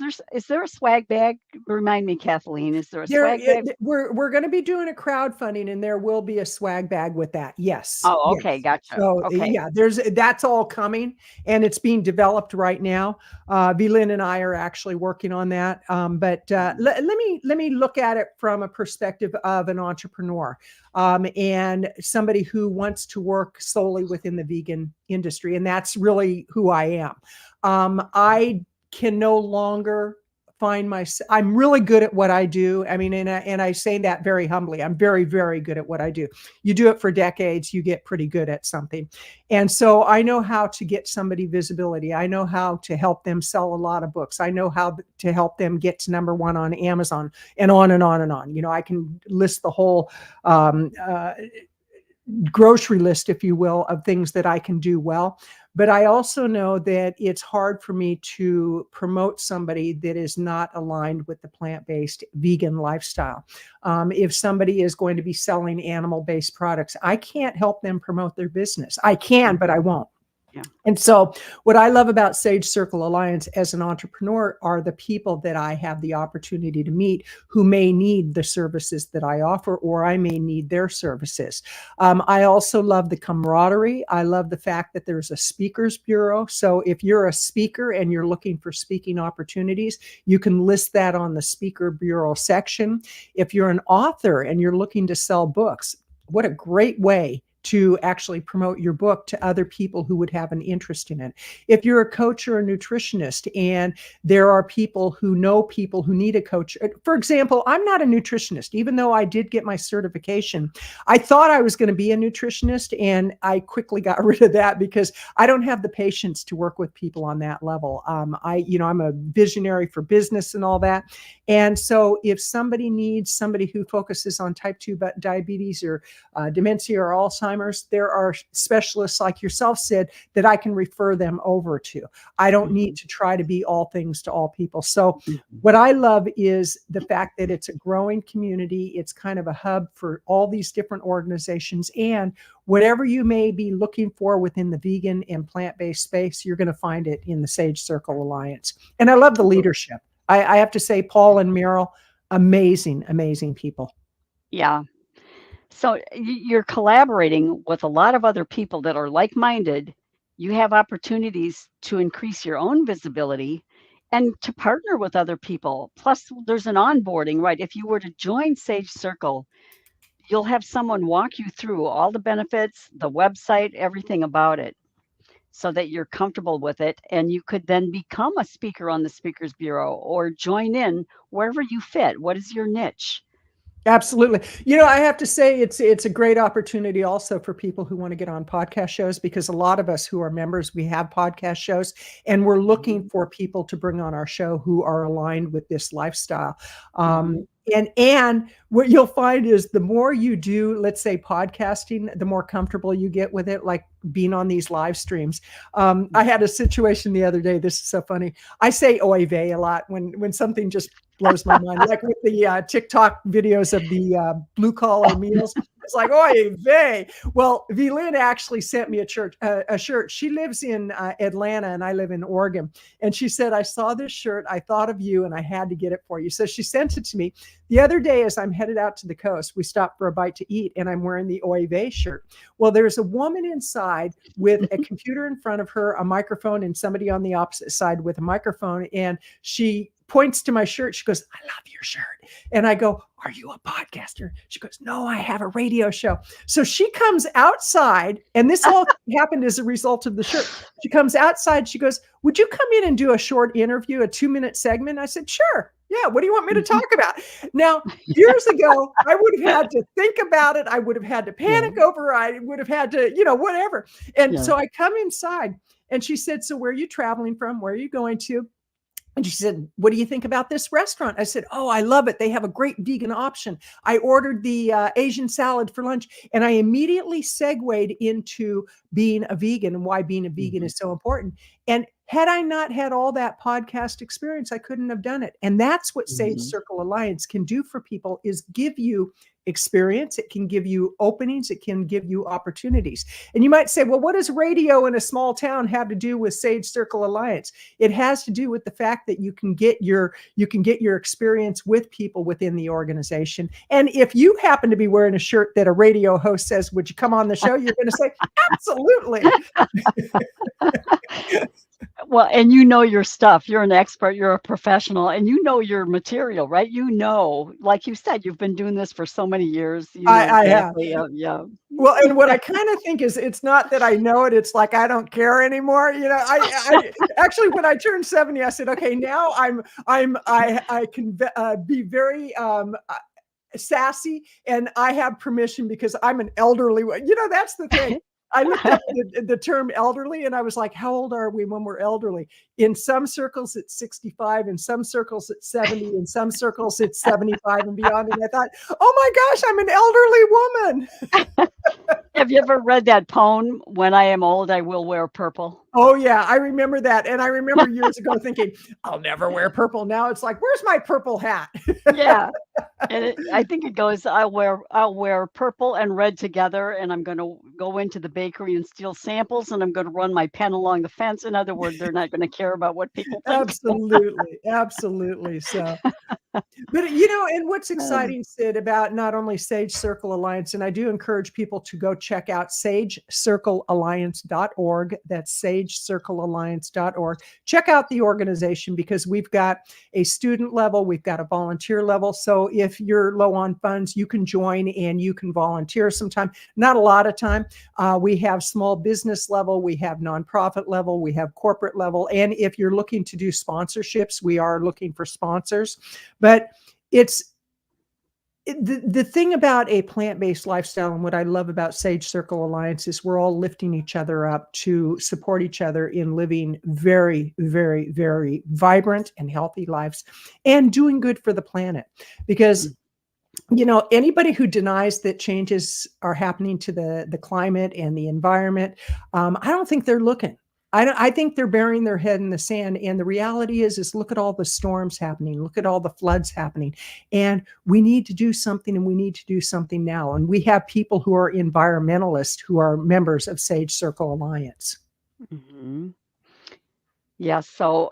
Speaker 1: there a swag bag? Remind me, Kathleen. Is there a swag bag?
Speaker 2: We're going to be doing a crowdfunding, and there will be a swag bag with that. Yes,
Speaker 1: Oh, okay,
Speaker 2: yes.
Speaker 1: gotcha.
Speaker 2: So
Speaker 1: Okay.
Speaker 2: yeah, that's all coming, and it's being developed right now. Vlyn and I are actually working on that. But
Speaker 1: Mhm.
Speaker 2: let me look at it from a perspective of an entrepreneur, and somebody who wants to work solely within the vegan industry, and that's really who I am. I can no longer find myself. I'm really good at what I do. I mean, and I say that very humbly. I'm very, very good at what I do. You do it for decades, you get pretty good at something. And so I know how to get somebody visibility. I know how to help them sell a lot of books. I know how to help them get to number one on Amazon, and on and on and on. I can list the whole um, uh, grocery list, if you will, of things that I can do well. But I also know that it's hard for me to promote somebody that is not aligned with the plant-based vegan lifestyle. If somebody is going to be selling animal-based products, I can't help them promote their business. I can, but
Speaker 1: Mhm.
Speaker 2: I won't.
Speaker 1: Yeah.
Speaker 2: And so, what I love about Sage Circle Alliance as an entrepreneur are the people that I have the opportunity to meet who may need the services that I offer, or I may need their services. I also love the camaraderie. I love the fact that there's a speakers bureau. So, if you're a speaker and you're looking for speaking opportunities, you can list that on the speaker bureau section. If you're an author and you're looking to sell books, what a great way to actually promote your book to other people who would have an interest in it. If you're a coach or a nutritionist and there are people who need a coach, for example, I'm not a nutritionist, even though I did get my certification. I thought I was going to be a nutritionist, and I quickly got rid of that because I don't have the patience to work with people on that level. I'm a visionary for business and all that. And so if somebody needs somebody who focuses on type 2 diabetes or dementia or Alzheimer's, timers, there are specialists like yourself, Sid, that I can refer them over to. I don't need to try to be all things to all people. So what I love is the fact that it's a growing community. It's kind of a hub for all these different organizations, and whatever you may be looking for within the vegan and plant-based space, you're going to find it in the Sage Circle Alliance. And I love the leadership. I have to say, Paul and Meryl, amazing, amazing people.
Speaker 1: Yeah. So you're collaborating with a lot of other people that are like-minded. You have opportunities to increase your own visibility and to partner with other people. Plus, there's an onboarding, right? If you were to join Sage Circle, you'll have someone walk you through all the benefits, the website, everything about it, so that you're comfortable with it. And you could then become a speaker on the Speakers Bureau or join in wherever you fit. What is your niche?
Speaker 2: Absolutely. You know, I have to say it's a great opportunity also for people who want to get on podcast shows, because a lot of us who are members, we have podcast shows, and we're looking for people to bring on our show who are aligned with this lifestyle. And what you'll find is the more you do, let's say, podcasting, the more comfortable you get with it, like being on these live streams. I had a situation the other day. This is so funny. I say oy vey a lot when something just blows my mind, like with the TikTok videos of the blue collar meals. It's like, oy vey. Well, Vlyn actually sent me a shirt. She lives in Atlanta and I live in Oregon. And she said, I saw this shirt. I thought of you and I had to get it for you. So she sent it to me. The other day, as I'm headed out to the coast, we stopped for a bite to eat and I'm wearing the oy vey shirt. Well, there's a woman inside with a computer in front of her, a microphone, and somebody on the opposite side with a microphone. And she points to my shirt. She goes, I love your shirt. And I go, are you a podcaster? She goes, no, I have a radio show. So she comes outside, and this all happened as a result of the shirt. She comes outside. She goes, would you come in and do a short interview, a 2-minute segment? I said, sure. Yeah. What do you want me to talk about? Now, years ago, I would have had to think about it. I would have had to panic over it. I would have had to, whatever. And so I come inside and she said, so where are you traveling from? Where are you going to? And she said, what do you think about this restaurant? I said, oh, I love it. They have a great vegan option. I ordered the Asian salad for lunch. And I immediately segued into being a vegan and why being a vegan is so important. And had I not had all that podcast experience, I couldn't have done it. And that's what Sage Circle Alliance can do for people, is give you experience. It can give you openings. It can give you opportunities. And you might say, well, what does radio in a small town have to do with Sage Circle Alliance? It has to do with the fact that you can get your experience with people within the organization. And if you happen to be wearing a shirt that a radio host says, would you come on the show? You're going to say, absolutely.
Speaker 1: Well, and you know your stuff. You're an expert, you're a professional, and you know your material, right? Like you said, you've been doing this for so many years.
Speaker 2: I have.
Speaker 1: Yeah.
Speaker 2: Well, and what I kind of think is, it's not that I know it. It's like, I don't care anymore. I actually, when I turned 70, I said, okay, now I can be very sassy, and I have permission because I'm an elderly. That's the thing. I looked up the term elderly and I was like, how old are we when we're elderly? In some circles, it's 65. In some circles, it's 70. In some circles, it's 75 and beyond. And I thought, oh my gosh, I'm an elderly woman.
Speaker 1: Have you ever read that poem, When I Am Old, I Will Wear Purple?
Speaker 2: Oh, yeah, I remember that. And I remember years ago thinking, I'll never wear purple. Now it's like, where's my purple hat?
Speaker 1: Yeah. And I think it goes, I'll wear purple and red together, and I'm going to go into the bakery and steal samples, and I'm going to run my pen along the fence. In other words, they're not going to care about what people think.
Speaker 2: Absolutely. So, but and what's exciting, Sid, about not only Sage Circle Alliance, and I do encourage people to go check out sagecirclealliance.org. That's sagecirclealliance.org. Check out the organization, because we've got a student level, we've got a volunteer level. So if you're low on funds, you can join and you can volunteer sometime. Not a lot of time. We have small business level, we have nonprofit level, we have corporate level. And if you're looking to do sponsorships, we are looking for sponsors. But the thing about a plant-based lifestyle, and what I love about Sage Circle Alliance, is we're all lifting each other up to support each other in living very, very, very vibrant and healthy lives and doing good for the planet. Because Anybody who denies that changes are happening to the climate and the environment, I don't think they're looking. I think they're burying their head in the sand. And the reality is look at all the storms happening, look at all the floods happening, and we need to do something, and we need to do something now. And we have people who are environmentalists who are members of Sage Circle Alliance.
Speaker 1: Mhm. Yeah, so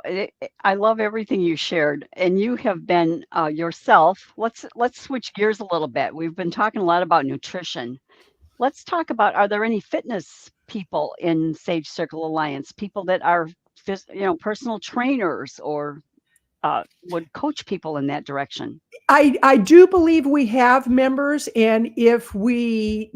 Speaker 1: I love everything you shared, and you have been yourself. Let's switch gears a little bit. We've been talking a lot about nutrition. Let's talk about, are there any fitness people in Sage Circle Alliance? People that are, personal trainers or would coach people in that direction?
Speaker 2: I do believe we have members, and if we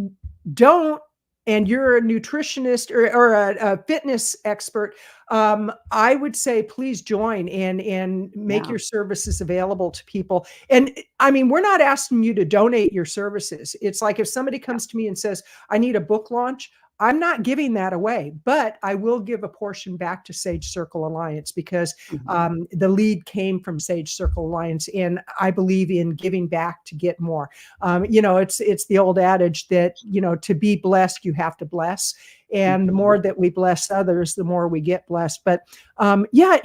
Speaker 2: don't, and you're a nutritionist or a fitness expert, I would say please join and make
Speaker 1: Yeah,
Speaker 2: your services available to people. And I mean, we're not asking you to donate your services. It's like if somebody
Speaker 1: yeah.
Speaker 2: comes to me and says, I need a book launch, I'm not giving that away, but I will give a portion back to Sage Circle Alliance because
Speaker 1: Mhm.
Speaker 2: the lead came from Sage Circle Alliance, and I believe in giving back to get more. It's the old adage that to be blessed, you have to bless, and the
Speaker 1: Mhm.
Speaker 2: more that we bless others, the more we get blessed. But yeah,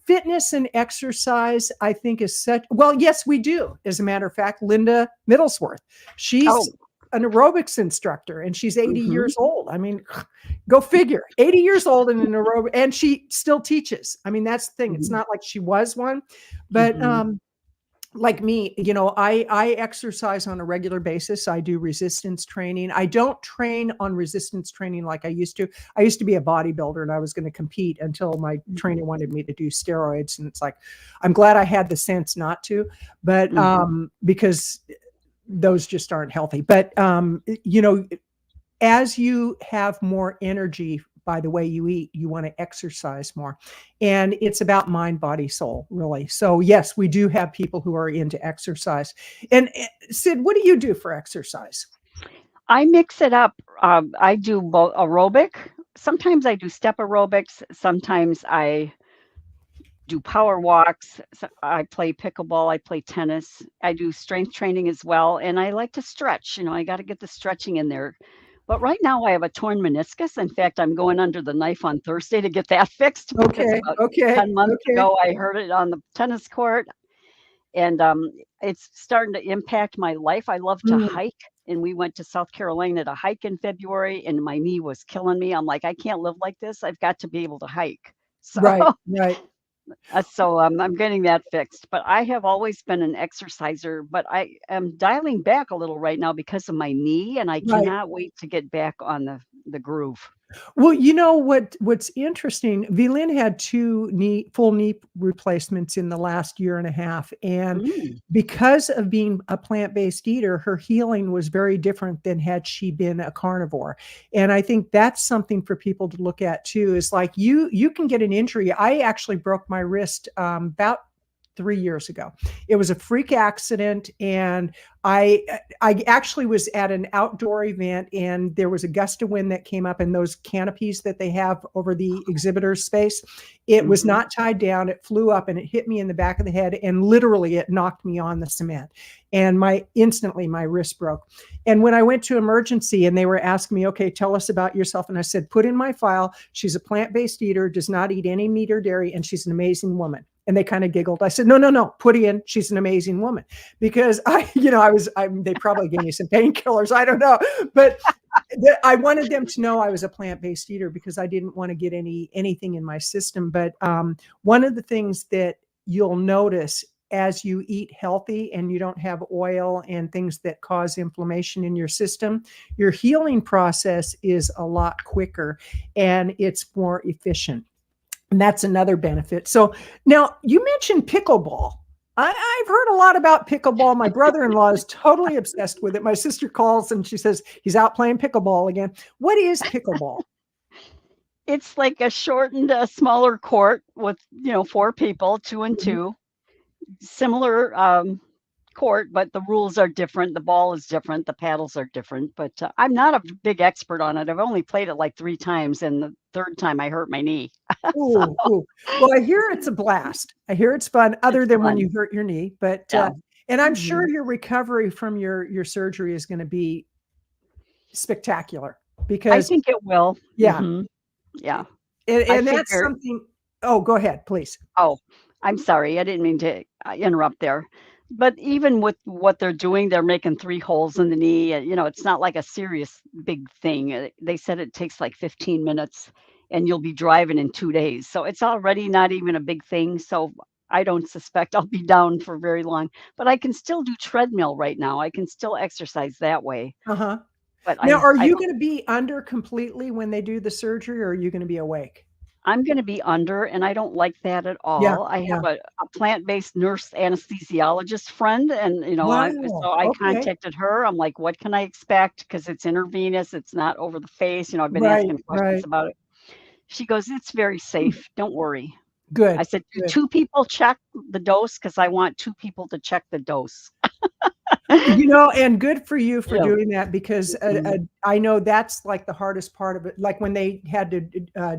Speaker 2: fitness and exercise, I think, is such. Well, yes, we do. As a matter of fact, Linda Middlesworth,
Speaker 1: Oh,
Speaker 2: she's an aerobics instructor, and she's 80
Speaker 1: mhm.
Speaker 2: years old. I mean, go figure. 80 years old and an aerobic, and she still teaches. I mean, that's the thing. It's
Speaker 1: Mhm.
Speaker 2: not like she was one, but
Speaker 1: Mhm.
Speaker 2: like me, I exercise on a regular basis. I do resistance training. I don't train on resistance training like I used to. I used to be a bodybuilder, and I was going to compete until my
Speaker 1: Mhm.
Speaker 2: trainer wanted me to do steroids. And it's like, I'm glad I had the sense not to, but
Speaker 1: Mhm.
Speaker 2: because those just aren't healthy. But as you have more energy by the way you eat, you want to exercise more. And it's about mind, body, soul, really. So, yes, we do have people who are into exercise. And Sid, what do you do for exercise?
Speaker 1: I mix it up. I do both aerobic. Sometimes I do step aerobics. Sometimes I do power walks. I play pickleball. I play tennis. I do strength training as well. And I like to stretch. I got to get the stretching in there. But right now I have a torn meniscus. In fact, I'm going under the knife on Thursday to get that fixed because
Speaker 2: Okay,
Speaker 1: about
Speaker 2: okay,
Speaker 1: 10 months
Speaker 2: okay.
Speaker 1: ago I hurt it on the tennis court. And it's starting to impact my life. I love to
Speaker 2: Mm,
Speaker 1: hike. And we went to South Carolina to hike in February, and my knee was killing me. I'm like, I can't live like this. I've got to be able to hike. So
Speaker 2: right, right,
Speaker 1: I'm getting that fixed. But I have always been an exerciser, but I am dialing back a little right now because of my knee, and I
Speaker 2: right.
Speaker 1: cannot wait to get back on the groove.
Speaker 2: Well, what's interesting, Vlyn had full knee replacements in the last year and a half. And
Speaker 1: Mm,
Speaker 2: because of being a plant-based eater, her healing was very different than had she been a carnivore. And I think that's something for people to look at too, is like you can get an injury. I actually broke my wrist about 3 years ago. It was a freak accident, and I actually was at an outdoor event, and there was a gust of wind that came up, and those canopies that they have over the exhibitor space, it was
Speaker 1: mhm,
Speaker 2: not tied down. It flew up and it hit me in the back of the head, and literally it knocked me on the cement. And instantly my wrist broke. And when I went to emergency and they were asking me, okay, tell us about yourself. And I said, put in my file, she's a plant-based eater, does not eat any meat or dairy, and she's an amazing woman. And they kind of giggled. I said, no, no, no, put in, she's an amazing woman. Because they probably gave me some painkillers. I don't know. But I wanted them to know I was a plant-based eater because I didn't want to get anything in my system. But one of the things that you'll notice as you eat healthy and you don't have oil and things that cause inflammation in your system, your healing process is a lot quicker and it's more efficient. And that's another benefit. So now you mentioned pickleball. I've heard a lot about pickleball. My brother-in-law is totally obsessed with it. My sister calls and she says he's out playing pickleball again. What is pickleball?
Speaker 1: it's like a shortened, smaller court with 4 people, 2 and
Speaker 2: Mhm.
Speaker 1: 2. Similar, court, but the rules are different, the ball is different, the paddles are different, but, I'm not a big expert on it. I've only played it, like, 3 times, and the 3rd time I hurt my knee. So,
Speaker 2: Ooh, ooh. Well, I hear it's a blast. I hear it's fun, other
Speaker 1: it's
Speaker 2: than when
Speaker 1: fun.
Speaker 2: you hurt your knee. But
Speaker 1: Yeah.
Speaker 2: And I'm
Speaker 1: Mhm.
Speaker 2: sure your recovery from your surgery is going to be spectacular
Speaker 1: I
Speaker 2: because
Speaker 1: think it will.
Speaker 2: yeah,
Speaker 1: Mhm. Yeah. I
Speaker 2: and that's
Speaker 1: figure
Speaker 2: something. Oh, go ahead, please.
Speaker 1: Oh, I'm sorry. I didn't mean to interrupt there. But even with what they're doing, they're making 3 holes in the knee, it's not like a serious big thing. They said it takes like 15 minutes and you'll be driving in 2 days. So it's already not even a big thing. So I don't suspect I'll be down for very long, but I can still do treadmill right now. I can still exercise that way.
Speaker 2: Uh-huh.
Speaker 1: But
Speaker 2: Now,
Speaker 1: I
Speaker 2: are
Speaker 1: I
Speaker 2: you
Speaker 1: don't
Speaker 2: going to be under completely when they do the surgery, or are you going to be awake?
Speaker 1: I'm gonna be under, and I don't like that at
Speaker 2: Yeah,
Speaker 1: all. I
Speaker 2: yeah.
Speaker 1: have a plant-based nurse anesthesiologist friend, and,
Speaker 2: Wow.
Speaker 1: so I
Speaker 2: Okay.
Speaker 1: contacted her. I'm like, "What can I expect? Because it's intravenous, it's not over the face." I've been
Speaker 2: Right,
Speaker 1: asking questions
Speaker 2: right.
Speaker 1: about it. She goes, "It's very
Speaker 2: Hmm.
Speaker 1: safe, don't worry." I
Speaker 2: Good,
Speaker 1: said, "Do
Speaker 2: good.
Speaker 1: 2 people check the dose? Because I want 2 people to check the dose."
Speaker 2: And good for you for
Speaker 1: Yeah.
Speaker 2: doing that because
Speaker 1: Mhm.
Speaker 2: I know that's like the hardest part of it. Like when they had to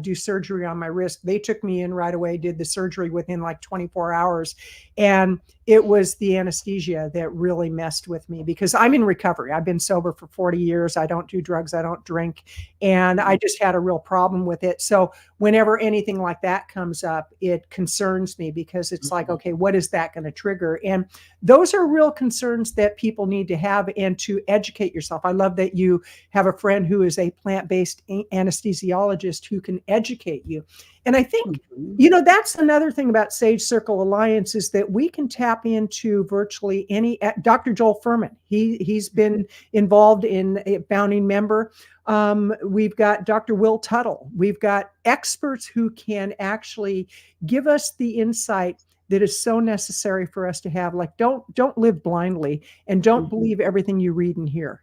Speaker 2: do surgery on my wrist, they took me in right away, did the surgery within like 24 hours. And it was the anesthesia that really messed with me because I'm in recovery. I've been sober for 40 years. I don't do drugs, I don't drink. And I
Speaker 1: Mhm.
Speaker 2: just had a real problem with it. So whenever anything like that comes up, it concerns me because it's like,
Speaker 1: Mhm.
Speaker 2: okay, what is that going to trigger? And those are real concerns that people need to have and to educate yourself. I love that you have a friend who is a plant-based anesthesiologist who can educate you. And I think
Speaker 1: Mhm.
Speaker 2: that's another thing about Sage Circle Alliance is that we can tap into virtually any. Dr. Joel Furman, he's been involved in a founding member. We've got Dr. Will Tuttle. We've got experts who can actually give us the insight that is so necessary for us to have. Like, don't live blindly and don't
Speaker 1: Mhm.
Speaker 2: believe everything you read and hear.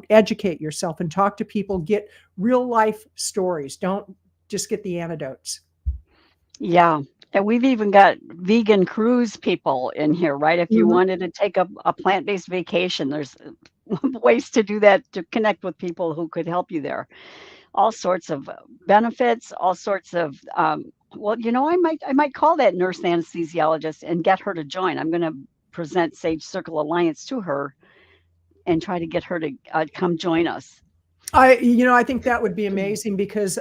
Speaker 2: Educate yourself and talk to people, get real life stories. Don't just get the antidotes.
Speaker 1: Yeah, and we've even got vegan cruise people in here, right? If you
Speaker 2: Mhm.
Speaker 1: wanted to take a plant-based vacation, there's ways to do that to connect with people who could help you there. All sorts of benefits, all sorts of well, I might call that nurse anesthesiologist and get her to join. I'm going to present Sage Circle Alliance to her and try to get her to come join us.
Speaker 2: I think that would be amazing because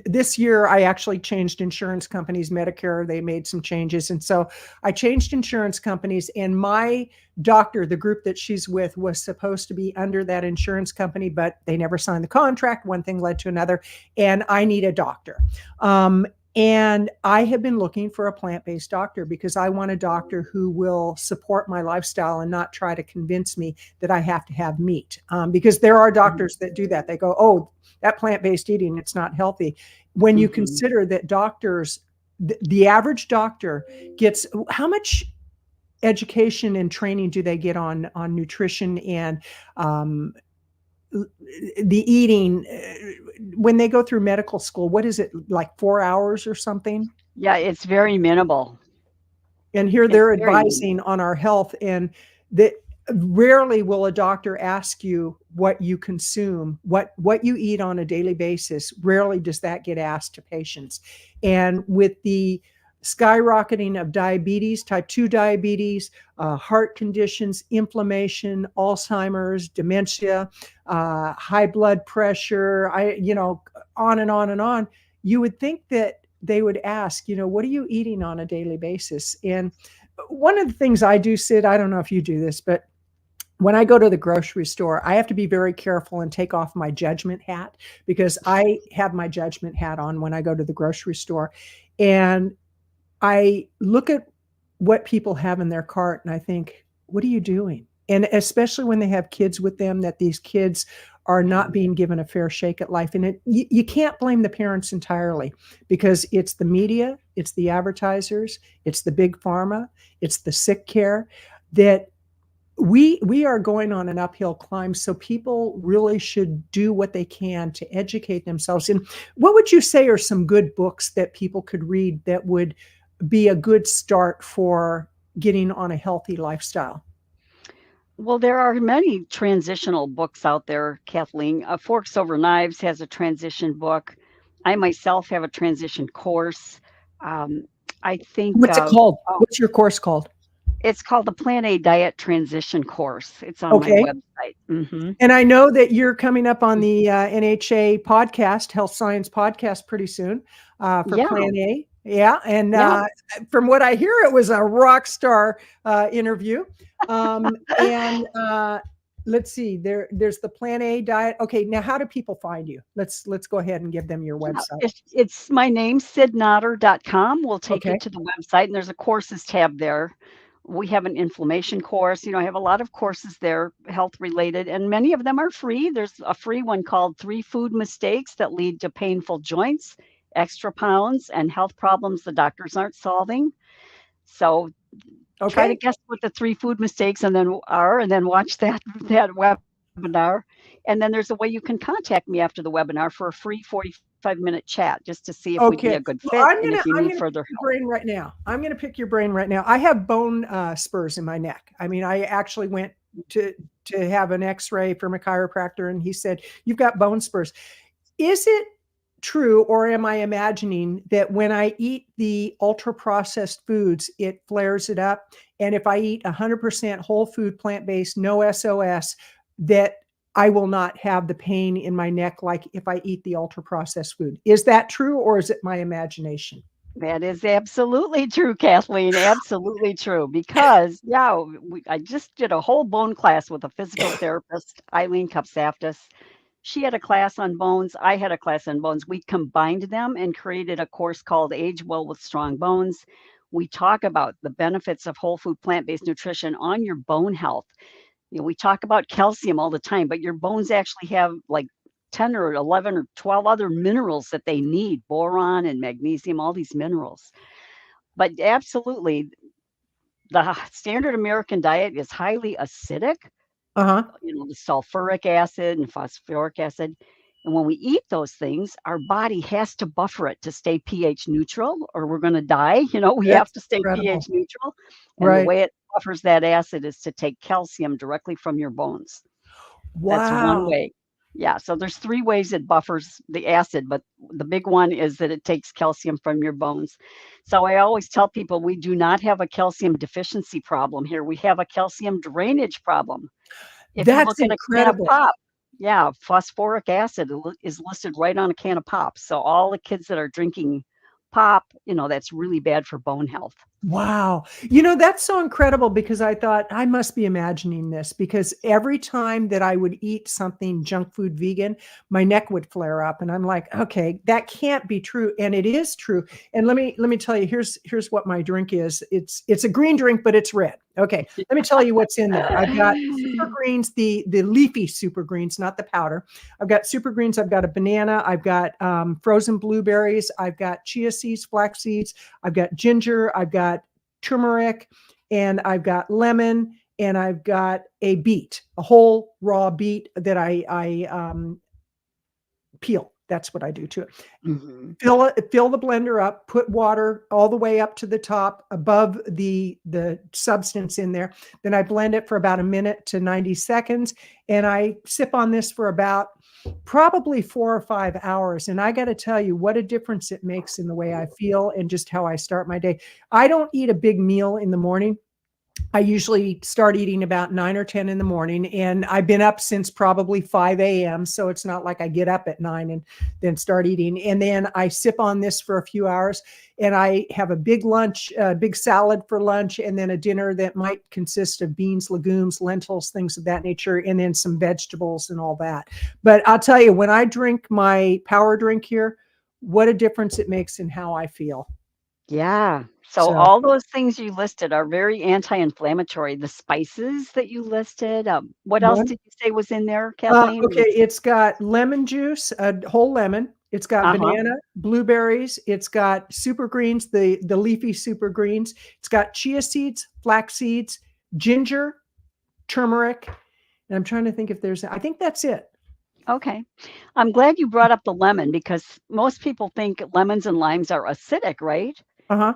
Speaker 2: this year I actually changed insurance companies. Medicare, they made some changes, and so I changed insurance companies. And my doctor, the group that she's with, was supposed to be under that insurance company, but they never signed the contract. One thing led to another, and I need a doctor. And I have been looking for a plant based doctor because I want a doctor who will support my lifestyle and not try to convince me that I have to have meat. Because there are doctors that do that. They go, oh, that plant based eating, it's not healthy. When you
Speaker 1: Mhm.
Speaker 2: consider that doctors, the average doctor gets how much education and training do they get on nutrition and um, the eating when they go through medical school? What is it, like 4 hours or something?
Speaker 1: Yeah, it's very minimal.
Speaker 2: And here
Speaker 1: It's
Speaker 2: they're
Speaker 1: very minimal.
Speaker 2: advising on our health, and that rarely will a doctor ask you what you consume, what you eat on a daily basis. Rarely does that get asked to patients. And with the skyrocketing of diabetes, type 2 diabetes, heart conditions, inflammation, Alzheimer's, dementia, high blood pressure, on and on and on, you would think that they would ask, what are you eating on a daily basis? And one of the things I do, Sid, I don't know if you do this, but when I go to the grocery store, I have to be very careful and take off my judgment hat because I have my judgment hat on when I go to the grocery store. And I look at what people have in their cart and I think, what are you doing? And especially when they have kids with them, that these kids are not being given a fair shake at life. And you can't blame the parents entirely because it's the media, it's the advertisers, it's the big pharma, it's the sick care that we are going on an uphill climb. So people really should do what they can to educate themselves. And what would you say are some good books that people could read that would be a good start for getting on a healthy lifestyle?
Speaker 1: Well, there are many transitional books out there, Kathleen. Forks Over Knives has a transition book. I myself have a transition course. Um, I think
Speaker 2: What's it
Speaker 1: of
Speaker 2: called?
Speaker 1: oh,
Speaker 2: What's your course called?
Speaker 1: It's called the Plan A Diet Transition Course. It's on my
Speaker 2: Okay.
Speaker 1: website. Mhm.
Speaker 2: And I know that you're coming up on the NHA podcast, Health Science Podcast, pretty soon for
Speaker 1: Yeah,
Speaker 2: Plan A. Yeah. And
Speaker 1: yeah.
Speaker 2: from what I hear, it was a rock star interview. And let's see, there's the Plan A diet. Okay. Now, how do people find you? Let's go ahead and give them your
Speaker 1: Yeah,
Speaker 2: website.
Speaker 1: it's my name, sidnotter.com. We'll take you
Speaker 2: Okay.
Speaker 1: to the website, and there's a courses tab there. We have an inflammation course. I have a lot of courses there, health related, and many of them are free. There's a free one called Three Food Mistakes That Lead to Painful Joints, Extra Pounds, and Health Problems the Doctors Aren't Solving. So try to
Speaker 2: Okay.
Speaker 1: guess what the three food mistakes and then watch that webinar. And then there's a way you can contact me after the webinar for a free 45-minute chat just to see if we'd be a
Speaker 2: Okay.
Speaker 1: good
Speaker 2: Well,
Speaker 1: fit and if you need
Speaker 2: I'm gonna
Speaker 1: further
Speaker 2: pick your
Speaker 1: help.
Speaker 2: brain right now. I'm gonna pick your brain right now. I have bone spurs in my neck. I mean, I actually went to have an X-ray from a chiropractor, and he said you've got bone spurs. Is it true, or am I imagining that when I eat the ultra processed foods, it flares it up? And if I eat 100% whole food, plant based, no SOS, that I will not have the pain in my neck like if I eat the ultra processed food? Is that true, or is it my imagination?
Speaker 1: That is absolutely true, Kathleen. Absolutely true. Because, yeah, I just did a whole bone class with a physical therapist, Eileen Kapsaftis. She had a class on bones. I had a class on bones. We combined them and created a course called Age Well with Strong Bones. We talk about the benefits of whole food plant based nutrition on your bone health. We talk about calcium all the time, but your bones actually have like 10 or 11 or 12 other minerals that they need, boron and magnesium, all these minerals. But absolutely, the standard American diet is highly acidic,
Speaker 2: Uh-huh.
Speaker 1: the sulfuric acid and phosphoric acid. And when we eat those things, our body has to buffer it to stay pH neutral or we're going to die. We have
Speaker 2: That's
Speaker 1: to stay
Speaker 2: incredible.
Speaker 1: pH neutral. And the
Speaker 2: Right.
Speaker 1: way it buffers that acid is to take calcium directly from your bones. That's one
Speaker 2: Wow.
Speaker 1: way. Yeah, so there's 3 ways it buffers the acid, but the big one is that it takes calcium from your bones. So I always tell people we do not have a calcium deficiency problem here. We have a calcium drainage problem. If you
Speaker 2: That's
Speaker 1: look at a can of
Speaker 2: incredible.
Speaker 1: pop, yeah, phosphoric acid is listed right on a can of pop. So all the kids that are drinking pop, that's really bad for bone health.
Speaker 2: Wow. That's so incredible because I thought I must be imagining this because every time that I would eat something junk food vegan, my neck would flare up and I'm like, okay, that can't be true. And it is true. And let me tell you, here's what my drink is. It's a green drink, but it's red. Okay. Let me tell you what's in there. I've got super greens, the leafy super greens, not the powder. I've got super greens. I've got a banana. I've got frozen blueberries. I've got chia seeds, flax seeds. I've got ginger. I've got turmeric, and I've got lemon, and I've got a beet, a whole raw beet that I peel. That's what I do to it.
Speaker 1: Mhm.
Speaker 2: Fill the blender up, put water all the way up to the top above the substance in there. Then I blend it for about a minute to 90 seconds. And I sip on this for about probably 4 or 5 hours. And I got to tell you what a difference it makes in the way I feel and just how I start my day. I don't eat a big meal in the morning. I usually start eating about 9 or 10 in the morning, and I've been up since probably 5 a.m. So it's not like I get up at 9 and then start eating. And then I sip on this for a few hours, and I have a big lunch, a big salad for lunch, and then a dinner that might consist of beans, legumes, lentils, things of that nature, and then some vegetables and all that. But I'll tell you, when I drink my power drink here, what a difference it makes in how I feel.
Speaker 1: Yeah. So
Speaker 2: So
Speaker 1: all those things you listed are very anti-inflammatory. The spices that you listed, what else
Speaker 2: one
Speaker 1: did you say was in there, Kathleen?
Speaker 2: Okay, it's got lemon juice, a whole lemon. It's got
Speaker 1: Uh-huh.
Speaker 2: banana, blueberries. It's got super greens, the leafy super greens. It's got chia seeds, flax seeds, ginger, turmeric. And I'm trying to think if there's, I think that's it.
Speaker 1: Okay. I'm glad you brought up the lemon because most people think lemons and limes are acidic, right?
Speaker 2: Uh-huh.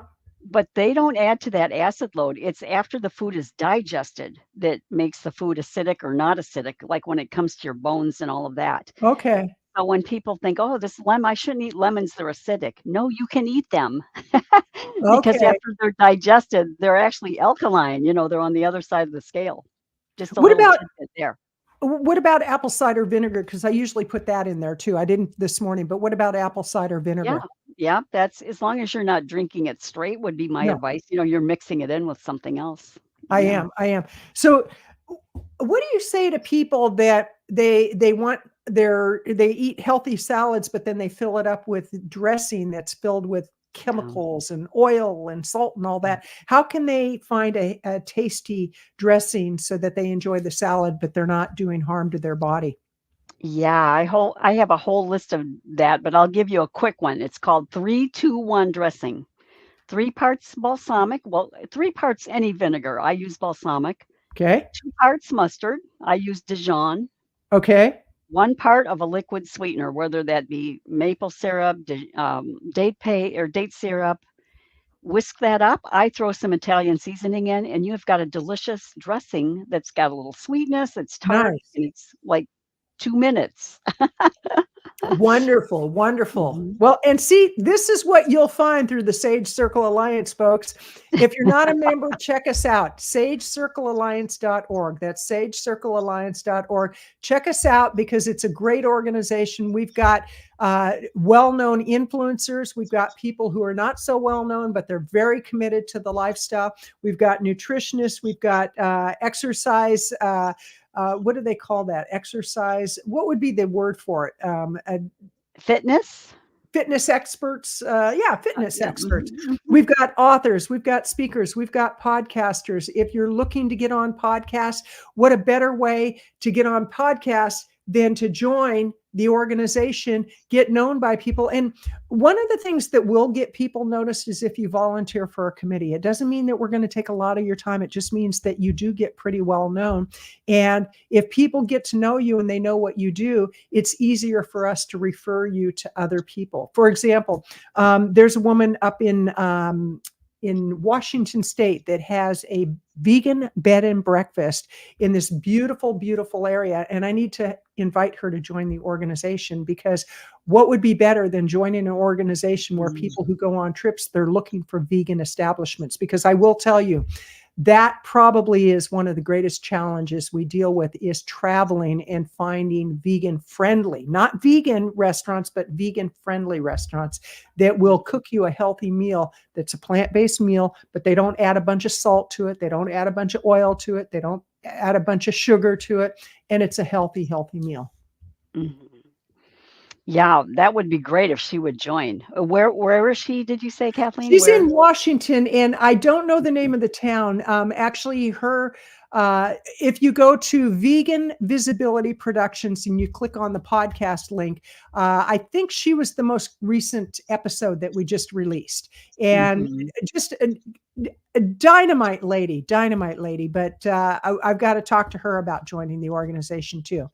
Speaker 1: But they don't add to that acid load. It's after the food is digested that makes the food acidic or not acidic, like when it comes to your bones and all of that.
Speaker 2: Okay.
Speaker 1: So when people think, "Oh, this lemon, I shouldn't eat lemons, they're acidic." No, you can eat them because
Speaker 2: Okay.
Speaker 1: after they're digested, they're actually alkaline, they're on the other side of the scale. Just a
Speaker 2: What
Speaker 1: little
Speaker 2: about
Speaker 1: tidbit there.
Speaker 2: what about apple cider vinegar? Because I usually put that in there too. I didn't this morning, but what about apple cider
Speaker 1: Yeah,
Speaker 2: vinegar?
Speaker 1: yeah, that's as long as you're not drinking it straight would be my
Speaker 2: No,
Speaker 1: advice. You're mixing it in with something else.
Speaker 2: I
Speaker 1: Yeah.
Speaker 2: am. I am. So, what do you say to people that they want they eat healthy salads, but then they fill it up with dressing that's filled with
Speaker 1: Yeah.
Speaker 2: chemicals and oil and salt and all that? How can they find a tasty dressing so that they enjoy the salad, but they're not doing harm to their body?
Speaker 1: Yeah, I have a whole list of that, but I'll give you a quick one. It's called 3-2-1 dressing. 3 parts balsamic, well, 3 parts any vinegar. I use balsamic.
Speaker 2: Okay.
Speaker 1: 2 parts mustard. I use Dijon.
Speaker 2: Okay.
Speaker 1: 1 part of a liquid sweetener, whether that be maple syrup, date syrup. Whisk that up. I throw some Italian seasoning in, and you've got a delicious dressing that's got a little sweetness, it's tart,
Speaker 2: Nice.
Speaker 1: and it's like 2 minutes.
Speaker 2: Wonderful, wonderful.
Speaker 1: Mhm.
Speaker 2: Well, and see, this is what you'll find through the Sage Circle Alliance, folks. If you're not a member, check us out, sagecirclealliance.org. That's sagecirclealliance.org. Check us out because it's a great organization. We've got well-known influencers. We've got people who are not so well-known, but they're very committed to the lifestyle. We've got nutritionists. We've got exercise what do they call that? Exercise. What would be the word for it?
Speaker 1: Fitness?
Speaker 2: Fitness experts. Yeah, fitness
Speaker 1: Yeah,
Speaker 2: experts.
Speaker 1: mhm, mhm.
Speaker 2: We've got authors, we've got speakers, we've got podcasters. If you're looking to get on podcasts, what a better way to get on podcasts than to join the organization, get known by people. And one of the things that will get people noticed is if you volunteer for a committee. It doesn't mean that we're going to take a lot of your time. It just means that you do get pretty well known. And if people get to know you and they know what you do, it's easier for us to refer you to other people. For example, there's a woman up in Washington State that has a vegan bed and breakfast in this beautiful, beautiful area. And I need to invite her to join the organization because what would be better than joining an organization where
Speaker 1: Mm.
Speaker 2: people who go on trips, they're looking for vegan establishments? Because I will tell you, that probably is one of the greatest challenges we deal with is traveling and finding vegan friendly, not vegan restaurants, but vegan friendly restaurants that will cook you a healthy meal that's a plant-based meal, but they don't add a bunch of salt to it. They don't add a bunch of oil to it. They don't add a bunch of sugar to it. And it's a healthy, healthy meal.
Speaker 1: Mhm. Yeah, that would be great if she would join. Where is she, did you say, Kathleen?
Speaker 2: She's in
Speaker 1: Where?
Speaker 2: Washington, and I don't know the name of the town. Actually, if you go to Vegan Visibility Productions and you click on the podcast link, I think she was the most recent episode that we just released, and
Speaker 1: Mhm.
Speaker 2: just a dynamite lady, dynamite lady. But I've got to talk to her about joining the organization too.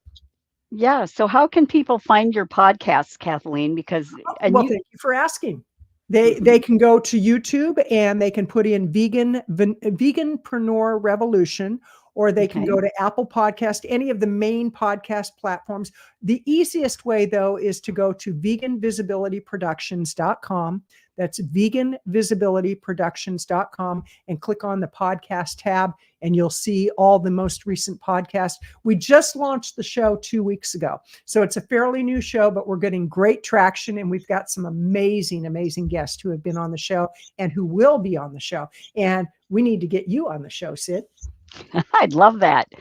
Speaker 1: Yeah, so how can people find your podcasts, Kathleen? Because and
Speaker 2: Well,
Speaker 1: you
Speaker 2: thank you for asking. They
Speaker 1: Mhm,
Speaker 2: can go to YouTube and they can put in veganpreneur revolution, or they can
Speaker 1: okay.
Speaker 2: go to Apple Podcast, any of the main podcast platforms. The easiest way though is to go to veganvisibilityproductions.com. That's veganvisibilityproductions.com and click on the podcast tab and you'll see all the most recent podcasts. We just launched the show 2 weeks ago. So it's a fairly new show, but we're getting great traction. And we've got some amazing, amazing guests who have been on the show and who will be on the show. And we need to get you on the show, Sid.
Speaker 1: I'd love that.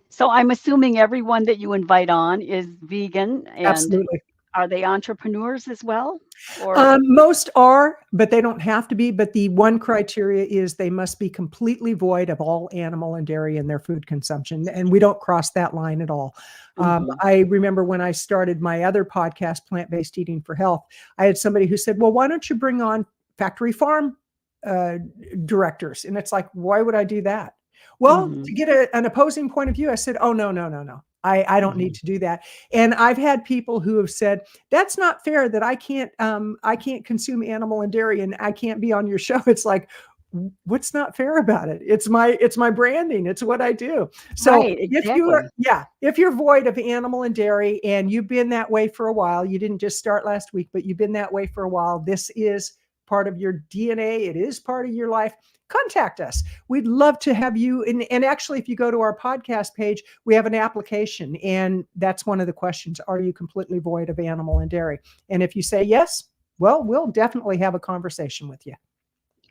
Speaker 1: So I'm assuming everyone that you invite on is vegan, and
Speaker 2: Absolutely.
Speaker 1: are they entrepreneurs as well? Or
Speaker 2: Most are, but they don't have to be. But the one criteria is they must be completely void of all animal and dairy in their food consumption. And we don't cross that line at all.
Speaker 1: Mhm,
Speaker 2: I remember when I started my other podcast, Plant Based Eating for Health, I had somebody who said, well, why don't you bring on factory farm uh, directors? And it's like, why would I do that? Well, to
Speaker 1: mhm,
Speaker 2: get an opposing point of view, I said, oh, no, no, no, no. I don't need
Speaker 1: mhm.
Speaker 2: to do that. And I've had people who have said, that's not fair that I can't consume animal and dairy and I can't be on your show. It's like, what's not fair about it? It's my branding. It's what I do. So
Speaker 1: Right,
Speaker 2: if you are,
Speaker 1: exactly.
Speaker 2: yeah, if you're void of animal and dairy and you've been that way for a while, you didn't just start last week, but you've been that way for a while. This is part of your DNA. It is part of your life. Contact us. We'd love to have you. And actually, if you go to our podcast page, we have an application. And that's one of the questions. Are you completely void of animal and dairy? And if you say yes, well, we'll definitely have a conversation with you.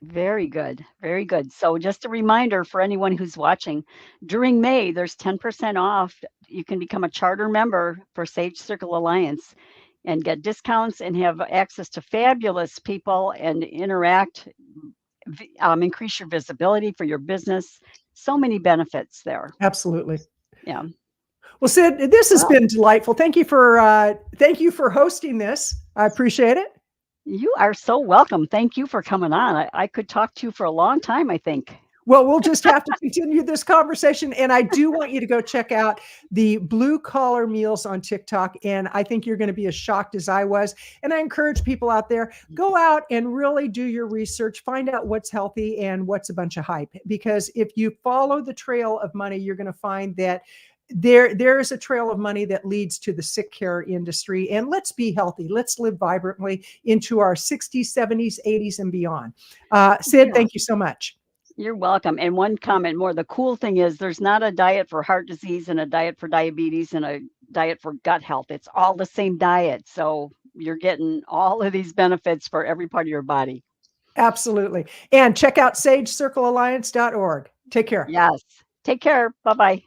Speaker 1: Very good. Very good. So just a reminder for anyone who's watching, during May, there's 10% off. You can become a charter member for Sage Circle Alliance and get discounts and have access to fabulous people and interact, increase your visibility for your business. So many benefits there.
Speaker 2: Absolutely.
Speaker 1: Yeah.
Speaker 2: Well, Sid, this has
Speaker 1: Well,
Speaker 2: been delightful. Thank you for hosting this. I appreciate it.
Speaker 1: you are so welcome. Thank you for coming on. I could talk to you for a long time, I think.
Speaker 2: Well, we'll just have to continue this conversation. And I do want you to go check out the Blue Collar Meals on TikTok. And I think you're going to be as shocked as I was. And I encourage people out there, go out and really do your research, find out what's healthy and what's a bunch of hype. Because if you follow the trail of money, you're going to find that there is a trail of money that leads to the sick care industry. And let's be healthy. Let's live vibrantly into our 60s, 70s, 80s, and beyond. Sid,
Speaker 1: Yeah.
Speaker 2: thank you so much.
Speaker 1: You're welcome. And one comment more, the cool thing is there's not a diet for heart disease and a diet for diabetes and a diet for gut health. It's all the same diet. So you're getting all of these benefits for every part of your body.
Speaker 2: Absolutely. And check out sagecirclealliance.org. Take care.
Speaker 1: Yes. Take care. Bye-bye.